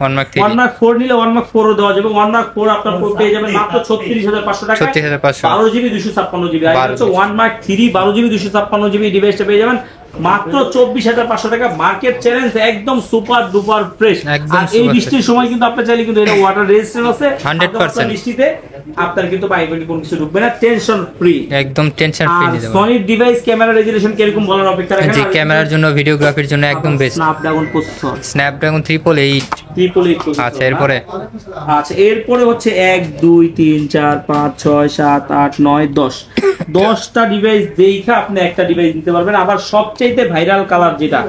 1 Mark 4 নিলে 1 Mark 4 ও দেওয়া যাবে। 1 Mark 4 আপনার পেয়ে যাবেন মাত্র 36,500 টাকা, 36,500, 12GB 256GB। আর হচ্ছে 1 Mark 3 12GB 256GB ডিভাইসটা পেয়ে যাবেন মাত্র 24,500 টাকা। মার্কেট চ্যালেঞ্জ, একদম সুপার ডুপার ফ্রেশ। আর এই বৃষ্টির সময় কিন্তু আপনি চাইলে কিন্তু এটা ওয়াটার রেজিস্ট্যান্ট আছে 100%, বৃষ্টিতে আপনার কিন্তু পাইপের কোনো কিছু ঢুকবে না, টেনশন ফ্রি, একদম টেনশন ফ্রি নিতে পারবেন। সনির ডিভাইস ক্যামেরা রেজুলেশন কিরকম বলার অপেক্ষা রাখেন, জি, ক্যামেরার জন্য, ভিডিওগ্রাফির জন্য একদম বেস্ট। Snapdragon processor, Snapdragon 888। আচ্ছা, এরপরে হচ্ছে 1 2 3 4 5 6 7 8 9 10 10টা ডিভাইস দেখা আপনি একটা ডিভাইস দিতে পারবেন। আবার সবচেয়ে ভাইরাল কালার যেটা,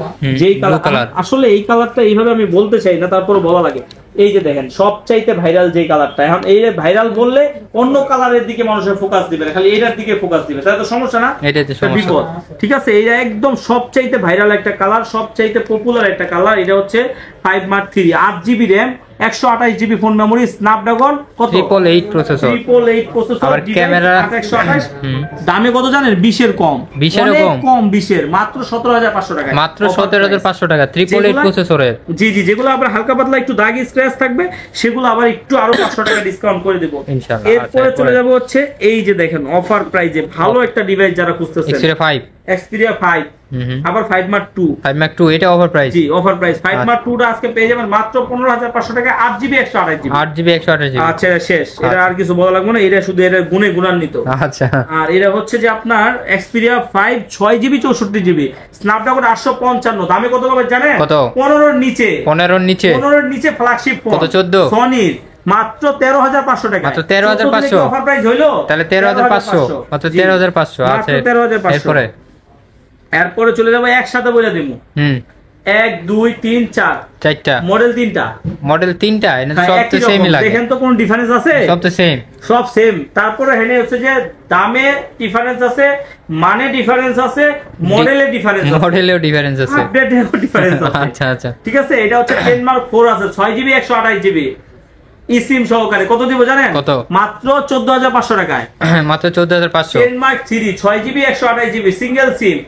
যেই কালার, আসলে এই কালারটা এইভাবে আমি বলতে চাই না, তারপরে বলা লাগে। এই যে দেখেন সবচাইতে ভাইরাল যে কালারটা, এখন এই ভাইরাল বললে অন্য কালারের দিকে মানুষের ফোকাস দিবে না, খালি এটার দিকে ফোকাস দিবে, তাহলে তো সমস্যা না, বিপদ। ঠিক আছে, এটা একদম সবচাইতে ভাইরাল একটা কালার, সবচাইতে পপুলার একটা কালার। এটা হচ্ছে 5 Mark 3, 8GB RAM, 128GB phone memory, Snapdragon কত 888 প্রসেসর, আবার ক্যামেরা 128। দামে কত জানেন? 20 এর কম, 20 এর কম, 20 এর মাত্র 17,500 টাকা, মাত্র 17,500 টাকা 888 প্রসেসরের। জি জি, যেগুলো আবার হালকা পাতলা একটু দাগ স্ক্র্যাচ থাকবে, সেগুলো আবার একটু আরো 500 টাকা ডিসকাউন্ট করে দেব ইনশাআল্লাহ। এরপরে চলে যাব হচ্ছে এই যে দেখেন অফার প্রাইজে ভালো একটা ডিভাইস যারা খুঁজতেছেন, Xperia 5, আবার 5 Mark 2, এটা অফার প্রাইস, জি অফার প্রাইস। 5 Mark 2 টা আজকে পেয়ে যাবেন মাত্র 15,500 টাকা, 8GB 128GB। আচ্ছা, শেষ, এটা আর কিছু বলা লাগবে না, এটা শুধু এর গুণে গুণান্বিত। আচ্ছা, আর এটা হচ্ছে যে আপনার Xperia 5 6GB 64GB, স্ন্যাপড্রাগন 855। দামে কত পাবেন জানেন? কত? 15 এর নিচে ফ্ল্যাগশিপ ফোন, কত? 14, সনির মাত্র 13,500 টাকা, মাত্র 13,500 অফার প্রাইস হইলো, তাহলে 13,500, মাত্র 13,500। আচ্ছা, 13,500। এরপরে চলে যাবো একসাথে বলে দেবো, 1 2 3 4 চারটা মডেল তিনটা, মডেল তিনটা, সব তো সেমই লাগে, দেখেন তো কোনো ডিফারেন্স আছে? সব তো সেম, সব সেম। তারপরে এখানে হচ্ছে যে দামে ডিফারেন্স আছে, মানে ডিফারেন্স আছে, মডেলে ডিফারেন্স আছে, মডেলেও ডিফারেন্স আছে, আপডেটেও ডিফারেন্স আছে। আচ্ছা আচ্ছা ঠিক আছে, এটা হচ্ছে 10 মার্ক 4 আছে, 6GB 128GB ইসিম সহকারে। কত দিব জানেন? কত? মাত্র 14500 টাকায়। মাত্র 14500। 10 মার্ক 3 6GB 128GB সিঙ্গেল সিম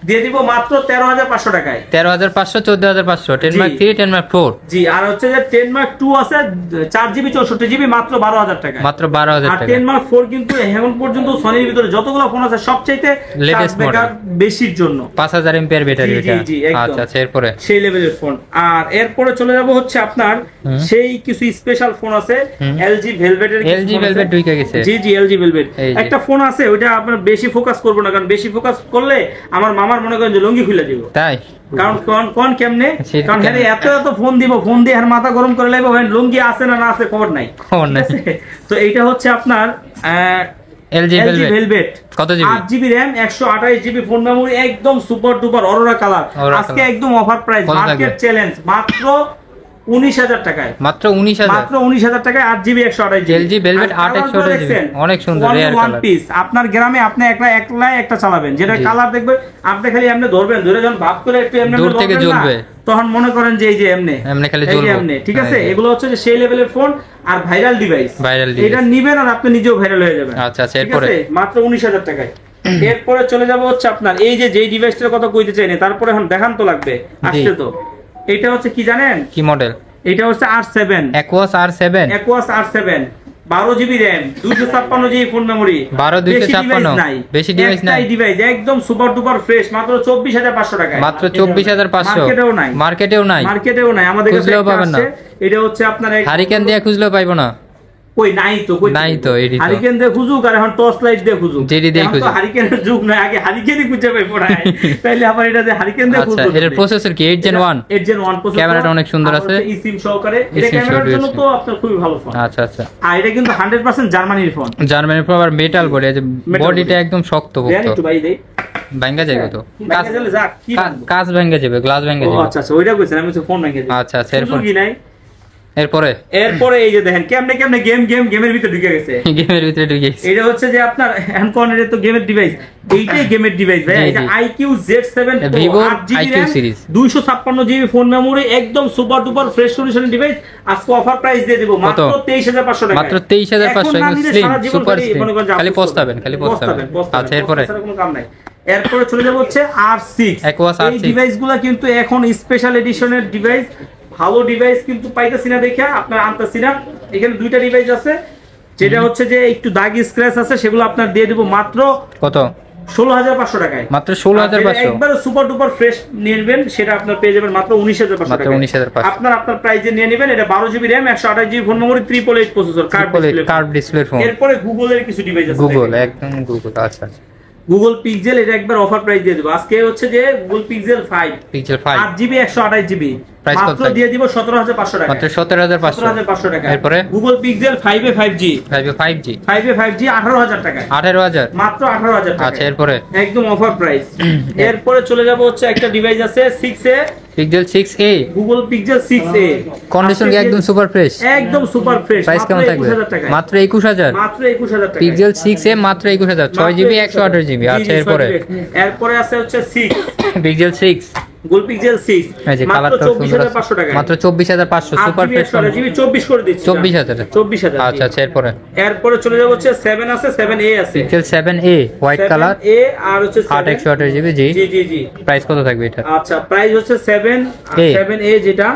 দিয়ে দিব মাত্র 13500 টাকায়। 13500, 14500, 10 মার্ক 3, 10 মার্ক 4। জি, আর হচ্ছে যে 10 মার্ক 2 আছে 4GB 64GB মাত্র 12000 টাকায়। মাত্র 12000 আর টাকা। 10 মার্ক 4 কিন্তু এখন পর্যন্ত সনির ভিতরে যতগুলো ফোন আছে সবচাইতে লেটেস্ট মডেল, বেশির জন্য 5000 এমপিআর ব্যাটারি এটা। আচ্ছা আচ্ছা, এরপরে সেই লেভেলের ফোন। আর এরপরে চলে যাব হচ্ছে আপনার সেই কিছু স্পেশাল ফোন আছে, LG ভেলভেটের। LG ভেলভেট ঢুকে গেছে। জি জি, LG ভেলভেট একটা ফোন আছে, ওইটা আপনার বেশি ফোকাস করব না, কারণ বেশি ফোকাস করলে আমার মামার মনে করেন যে লঙ্গি খুলে দিব। তাই? কারণ কোন কেমনে, কারণ হ্যাঁ এত এত ফোন দিব, ফোন দিয়ে আর মাথা গরম করে লাগবে, লুঙ্গি আছে না না আছে খবর নাই। তো এইটা হচ্ছে আপনার LG ভেলভেট। কত GB? 8GB RAM 128GB phone memory, একদম সুপার ডুপার অরোরা কালার। আজকে একদম অফার প্রাইস, মার্কেট চ্যালেঞ্জ, মাত্র 19000 টাকায়। মাত্র 19000, মাত্র 19000 টাকায় 8GB 128GB LG velvet 828GB, অনেক সুন্দর রেয়ার কালার। পিস আপনার গ্রামে আপনি একলা একটা চালাবেন, যেটা কালার দেখবেন আপনি খালি এমনি ধরবেন, ধরে যখন ভাব করে একটু এমনি দূর থেকে জ্বলবে, তখন মনে করেন যে এই যে এমনি খালি জ্বলবে। ঠিক আছে, এগুলো হচ্ছে যে সেই লেভেলের ফোন আর ভাইরাল ডিভাইস। এটা নিবেন আর আপনি নিজেও ভাইরাল হয়ে যাবেন। আচ্ছা আচ্ছা, এরপরে মাত্র 19000 টাকায়। এরপরে চলে যাব হচ্ছে আপনার এই যে যেই ডিভাইসটার কথা কইতে চাইনি, তারপরে এখন দেখান তো লাগবে, আসছে তো। এটা হচ্ছে কি জানেন? কি মডেল? এটা হচ্ছে R7 Aquos R7, Aquos R7 12GB RAM 256GB phone memory. 12 256, বেশি ডিভাইস নাই, ডিভাইস একদম সুপার ডুপার ফ্রেশ, মাত্র 24500 টাকায়। মাত্র 24500। মার্কেটেও নাই, আমাদের কাছে পাবেন না। এটা হচ্ছে আপনার হারিকেন দিয়ে খুঁজলেও পাইবো না। কই নাই তো এডি হারিকেন দিয়ে খুঁজুক, আর এখন টর্চ লাইট দিয়ে খুঁজুক, যেডি দিয়ে খুঁজুক। হারিকেনের যুগ না, আগে হারিকেনই খুঁজে পাই পড়ায়, তাইলে আবার এটা দিয়ে হারিকেন দিয়ে খুঁজুক। আচ্ছা, এর প্রসেসর কি 8 Gen 1? 8 Gen 1 প্রসেসর, ক্যামেরাটা অনেক সুন্দর আছে, eSIM সহকারে। এটা ক্যামেরার জন্য তো আপনার খুবই ভালো ফোন। আচ্ছা আচ্ছা, আর এটা কিন্তু 100% জার্মানির ফোন। জার্মানির ফোন, আর মেটাল বডি আছে, বডিটা একদম শক্ত পোক্ত। একটু ভাই দেই, ভাঙা যাবে তো, কাঁচ ভাঙা যাবে, গ্লাস ভাঙা যাবে। আচ্ছা আচ্ছা, ওইটা কইছেন, আমি তো ফোন ভাঙা যাবে। আচ্ছা আচ্ছা, এরপরে এই যে দেখেন কেমনে গেমের ভিতরে ঢুকে গেছে, এটা হচ্ছে যে আপনার এনকনের তো গেমের ডিভাইস, এইটাই গেমের ডিভাইস ভাই। এটা IQ Z7 Vivo IQ series, 256GB phone memory, একদম super duper fresh solution device. আজকে অফার প্রাইস দিয়ে দেব মাত্র 23500 টাকা। মাত্র 23500, একদম স্লিম সুপার স্লিম, খালি পস্তাবেন। আচ্ছা, এরপরে কোনো কাম নাই। এরপরে চলে যাব হচ্ছে R6। এই ডিভাইসগুলো কিন্তু এখন স্পেশাল এডিশনের ডিভাইস, ভালো ডিভাইস কিন্তু পাইতেছি না, দেখে আপনার আনতেছি না। এখানে দুইটা ডিভাইস আছে, যেটা হচ্ছে যে একটু দাগ স্ক্র্যাচ আছে, সেগুলো আপনার দিয়ে দেব মাত্র কত? 16500 টাকায়। মাত্র 16500, একবারে সুপার ডুপার ফ্রেশ নেবেন, সেটা আপনার পেয়ে যাবেন মাত্র 19500 টাকা। 19500 আপনার প্রাইজে নিয়ে নেবেন। এটা 12GB RAM 128GB phone memory, 888 processor, curve display phone. এরপরে গুগলের কিছু ডিভাইস আছে, একদম গুগল। আচ্ছা, গুগল পিক্সেল, এটা একবার অফার প্রাইস দিয়ে দেব আজকে। হচ্ছে যে গুগল পিক্সেল 5 8GB 128GB মাত্র দিয়ে দিব 17500 টাকা। মাত্র 17500 টাকা। এরপরে গুগল পিক্সেল 5 এ 5G 18000 টাকা। 18000, মাত্র 18000 টাকা। আচ্ছা, এরপরে একদম অফার প্রাইস। এরপরে চলে যাব হচ্ছে একটা ডিভাইস আছে 6A, pixel 6A, Google pixel 6A, condition কি একদম সুপার ফ্রেশ, একদম সুপার ফ্রেশ। প্রাইস কেমন থাকবে? মাত্র 21000 টাকা। পিক্সেল 6A মাত্র 21000, 6GB 128GB। আচ্ছা, এরপরে আছে হচ্ছে 6 পিক্সেল 6, গুগল পিক্সেল 6 মাত্র 24500 টাকা। মাত্র 24500 সুপার ফ্রেশ, 24 করে দিচ্ছি, 24000। আচ্ছা আচ্ছা, এরপরে চলে যাব হচ্ছে 7 আছে, 7A আছে, pixel 7A white colour, 7A আর হচ্ছে 828GB। জি, প্রাইস কত থাকবে এটা? আচ্ছা, প্রাইস হচ্ছে 7A যেটা,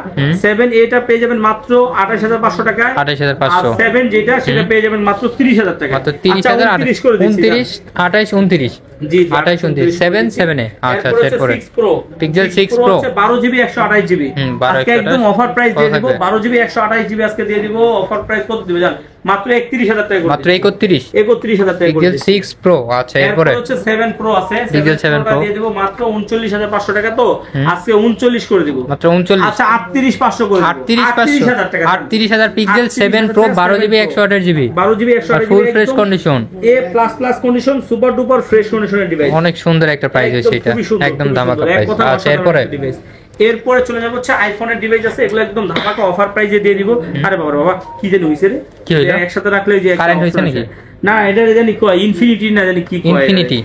7A টা পেয়ে যাবেন মাত্র 28500 টাকায়। 28500। 7 যেটা, সেটা পেয়ে যাবেন মাত্র 30000 টাকা। মাত্র 30000, 29 করে দিচ্ছি, 29 28 29। জি, 28 29 7A। আচ্ছা, এরপরে পিক্সেল 6 Pro 12GB 128GB আজকে একদম অফার প্রাইস দিয়ে দিব। 12GB 128GB আজকে দিয়ে দিব। অফার প্রাইস কত দিবে জান? মাত্র 31000 টাকা, মাত্র 31000 টাকা। Pixel 6 Pro। আচ্ছা, এরপরে হচ্ছে 7 Pro আছে, পিক্সেল 7 Pro দিয়ে দিব মাত্র 39500 টাকা। তো আজকে 39 করে দিব, মাত্র 39। আচ্ছা, 38500 করে দিব, 38000 টাকা। 38000 pixel 7 Pro 12GB 128GB, 12GB 128GB full fresh condition, A++ condition, super duper fresh কন্ডিশনের ডিভাইস। অনেক সুন্দর একটা প্রাইস হয়েছে, এটা একদম ধামাকা প্রাইস। আচ্ছা, এরপরে এরপরে চলে যাবো হচ্ছে আইফোনের ডিভাইস আছে, এগুলো একদম ধামাকা অফার প্রাইসে দিয়ে দিব। আরে বাবা কি জানি হইছে রে, একসাথে রাখলে যে কারেন্ট হইছে নাকি? না এটা জানি কয় ইনফিনিটি না জানি কি কয়, ইনফিনিটি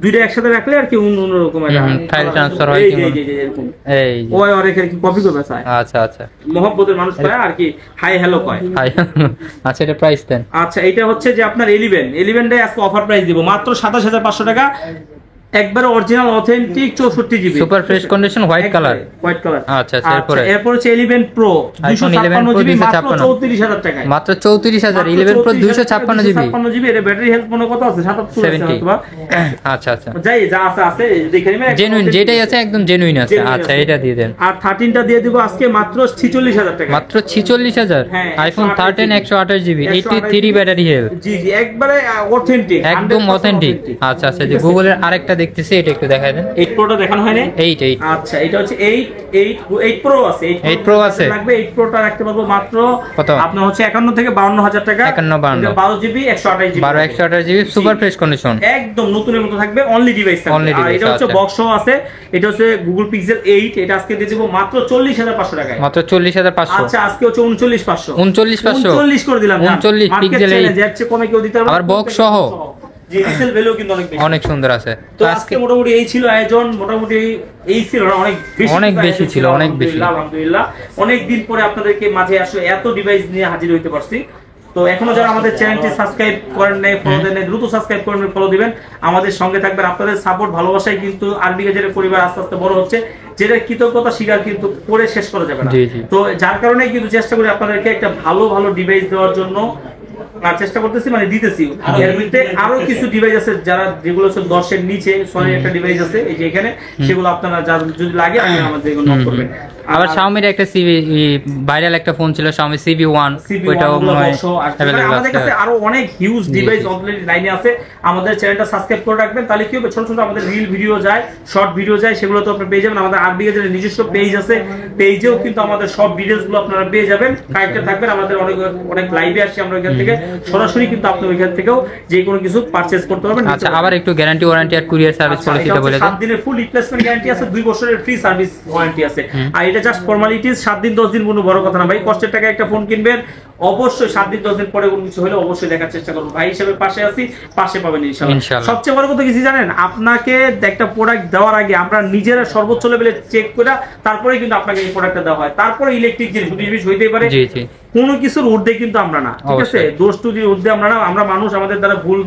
দুইটা একসাথে রাখলে আর কি অন্যরকম একটা ফাইল ট্রান্সফার হয় কি এরকম। এই ওই অনেকের কি কপি করবে চায়। আচ্ছা আচ্ছা, মহব্বতের মানুষ কয় আর কি, হাই হ্যালো কয়। হাই আচ্ছা, এটা প্রাইস দেন। আচ্ছা এটা হচ্ছে যে আপনার 11টাই আজকে অফার প্রাইস দিব মাত্র 27500 টাকা, একবারে original authentic 64 GB super fresh condition white colour. আচ্ছা আচ্ছা, এরপর হচ্ছে 11 প্রো আইফোন 11 প্রো 256 টাকায়, মাত্র 34000। 11 প্রো 256 জিবি, এর ব্যাটারি হেলথ মনে কত আছে 77 অথবা। আচ্ছা আচ্ছা, যাই যা আছে আছে দেখে নিবেন, জেনুইন যেটাই আছে একদম জেনুইন আছে। আচ্ছা এটা দিয়ে দেন। আর 13টা দিয়ে দিব আজকে মাত্র 46000 টাকা, মাত্র 46000। IPhone 13 128 GB 83 battery health. জি জি একবারে অথেন্টিক, একদম অথেন্টিক। আচ্ছা আচ্ছা, যে গুগলের আরেকটা দেখতেছি, এটা একটু দেখায় দেন। 8 প্রোটা দেখানো হয়নি? 8 আচ্ছা এটা হচ্ছে 8 প্রো আছে, 8 প্রো আছে লাগবে। 8 প্রোটা রাখতে পারবো মাত্র কত? আপনার হচ্ছে 51 থেকে 52000 টাকা। 51 12 GB 128 GB 128 GB super fresh condition, একদম নতুনের মতো থাকবে। অনলি ডিভাইস থাকবে। আর এটা হচ্ছে বক্স সহ আছে, এটা হচ্ছে গুগল পিক্সেল 8, এটা আজকে দিয়ে দেব মাত্র 40500 টাকায়, মাত্র 40500। আচ্ছা আজকে হচ্ছে 39500 39500 করে দিলাম। 39 পিক্সেল 8 যাচ্ছে, কমে কেউ দিতে পারবে। আর বক্স সহ জি রিসেল ভ্যালু কিন্তু অনেক বেশি, অনেক সুন্দর আছে। তো আজকে মোটামুটি এই ছিল আয়োজন, মোটামুটি এই ছিল না, অনেক বেশি ছিল, অনেক বেশি। আলহামদুলিল্লাহ অনেক দিন পরে আপনাদেরকে মাঝে আসলে এত ডিভাইস নিয়ে হাজির হইতে পারছি। তো এখনো যারা আমাদের চ্যানেলটি সাবস্ক্রাইব করেন নাই, ফলো দেন নাই, দ্রুত সাবস্ক্রাইব করেন, ফলো দিবেন, আমাদের সঙ্গে থাকবেন। আপনাদের সাপোর্ট ভালোবাসায় কিন্তু আরবি গ্যাজেটের পরিবার আস্তে আস্তে বড় হচ্ছে, যেটা কৃতজ্ঞতা স্বীকার কিন্তু করে শেষ করা যাবে না। তো যার কারণে কিন্তু চেষ্টা করি আপনাদেরকে একটা ভালো ভালো ডিভাইস দেওয়ার জন্য, চেষ্টা করতেছি, মানে দিতেছি। এর মধ্যে আরো কিছু ডিভাইস আছে যারা যেগুলো 10 এর নিচে, সনির একটা ডিভাইস আছে এই যে এখানে, সেগুলো আপনারা যদি লাগে আপনি আমাদের নক করবেন। আবার Xiaomi এর একটা সিভি ভাইরাল একটা ফোন ছিল Xiaomi CV1, ওইটাও আমাদের কাছে আরো অনেক হিউজ ডিভাইস অলরেডি লাইনে আছে। আমাদের চ্যানেলটা সাবস্ক্রাইব করে রাখবেন, তাহলে কি হবে, ছোট ছোট আমাদের রিল ভিডিও যায়, শর্ট ভিডিও যায়, সেগুলো তো আপনি পেয়ে যাবেন। আমাদের আরবি গ্যাজেটের নিজস্ব পেজ আছে, পেজেও কিন্তু আমাদের সব ডিটেইলস গুলো আপনারা পেয়ে যাবেন। কানেক্টেড থাকবেন, আমাদের অনেক লাইভে আসছে আমরা ওইখান থেকে সরাসরি, কিন্তু আপনি ওইখান থেকেও যে কোনো কিছু পারচেজ করতে পারবেন। আচ্ছা আবার একটু গ্যারান্টি ওয়ারেন্টি আর কুরিয়ার সার্ভিস পলিসিটা বলে দেন। 7 দিনের ফুল রিপ্লেসমেন্ট গ্যারান্টি আছে, 2 বছরের ফ্রি সার্ভিস ওয়ারেন্টি আছে। আর এটা জাস্ট ফর্মালিটিস, 7 দিন 10 দিন কোনো বড় কথা না ভাই। কষ্টের টাকা একটা ফোন কিনবেন, অবশ্যই 7 দিন 10 দিন পরে কোনো কিছু হলে অবশ্যই দেখার চেষ্টা করুন। ভাই হিসেবে পাশে আছি, পাশে পাবেন ইনশাআল্লাহ। সবচেয়ে বড় কথা কিছু জানেন, আপনাকে একটা প্রোডাক্ট দেওয়ার আগে আমরা নিজেরা সর্বোচ্চ লেভেলে চেক করে তারপরে কিন্তু আপনাকে এই প্রোডাক্টটা দেওয়া হয়। তারপরে ইলেকট্রিক জিনিস হইতেই পারে, কোনো কিছুর ঊর্ধ্বে কিন্তু আমরা না, ঠিক আছে? দোষ ত্রুটির ঊর্ধ্বে আমরা না, আমরা মানুষ, আমাদের দ্বারা ভুল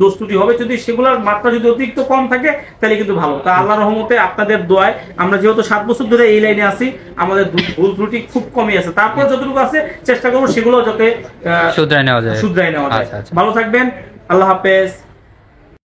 দোষ ত্রুটি হবে, যদি সেগুলোর মাত্রা যদি অতিরিক্ত কম থাকে তাহলে কিন্তু ভালো। তা আল্লাহর রহমতে আপনাদের দোয়ায় আমরা যেহেতু 7 বছর ধরে এই লাইনে আছি, আমাদের ভুল ত্রুটি খুব কমই আছে। তারপরে যতটুকু আছে চেষ্টা করবো সেগুলো যাতে শুধরাই নেওয়া যায়। ভালো থাকবেন, আল্লাহ হাফেজ।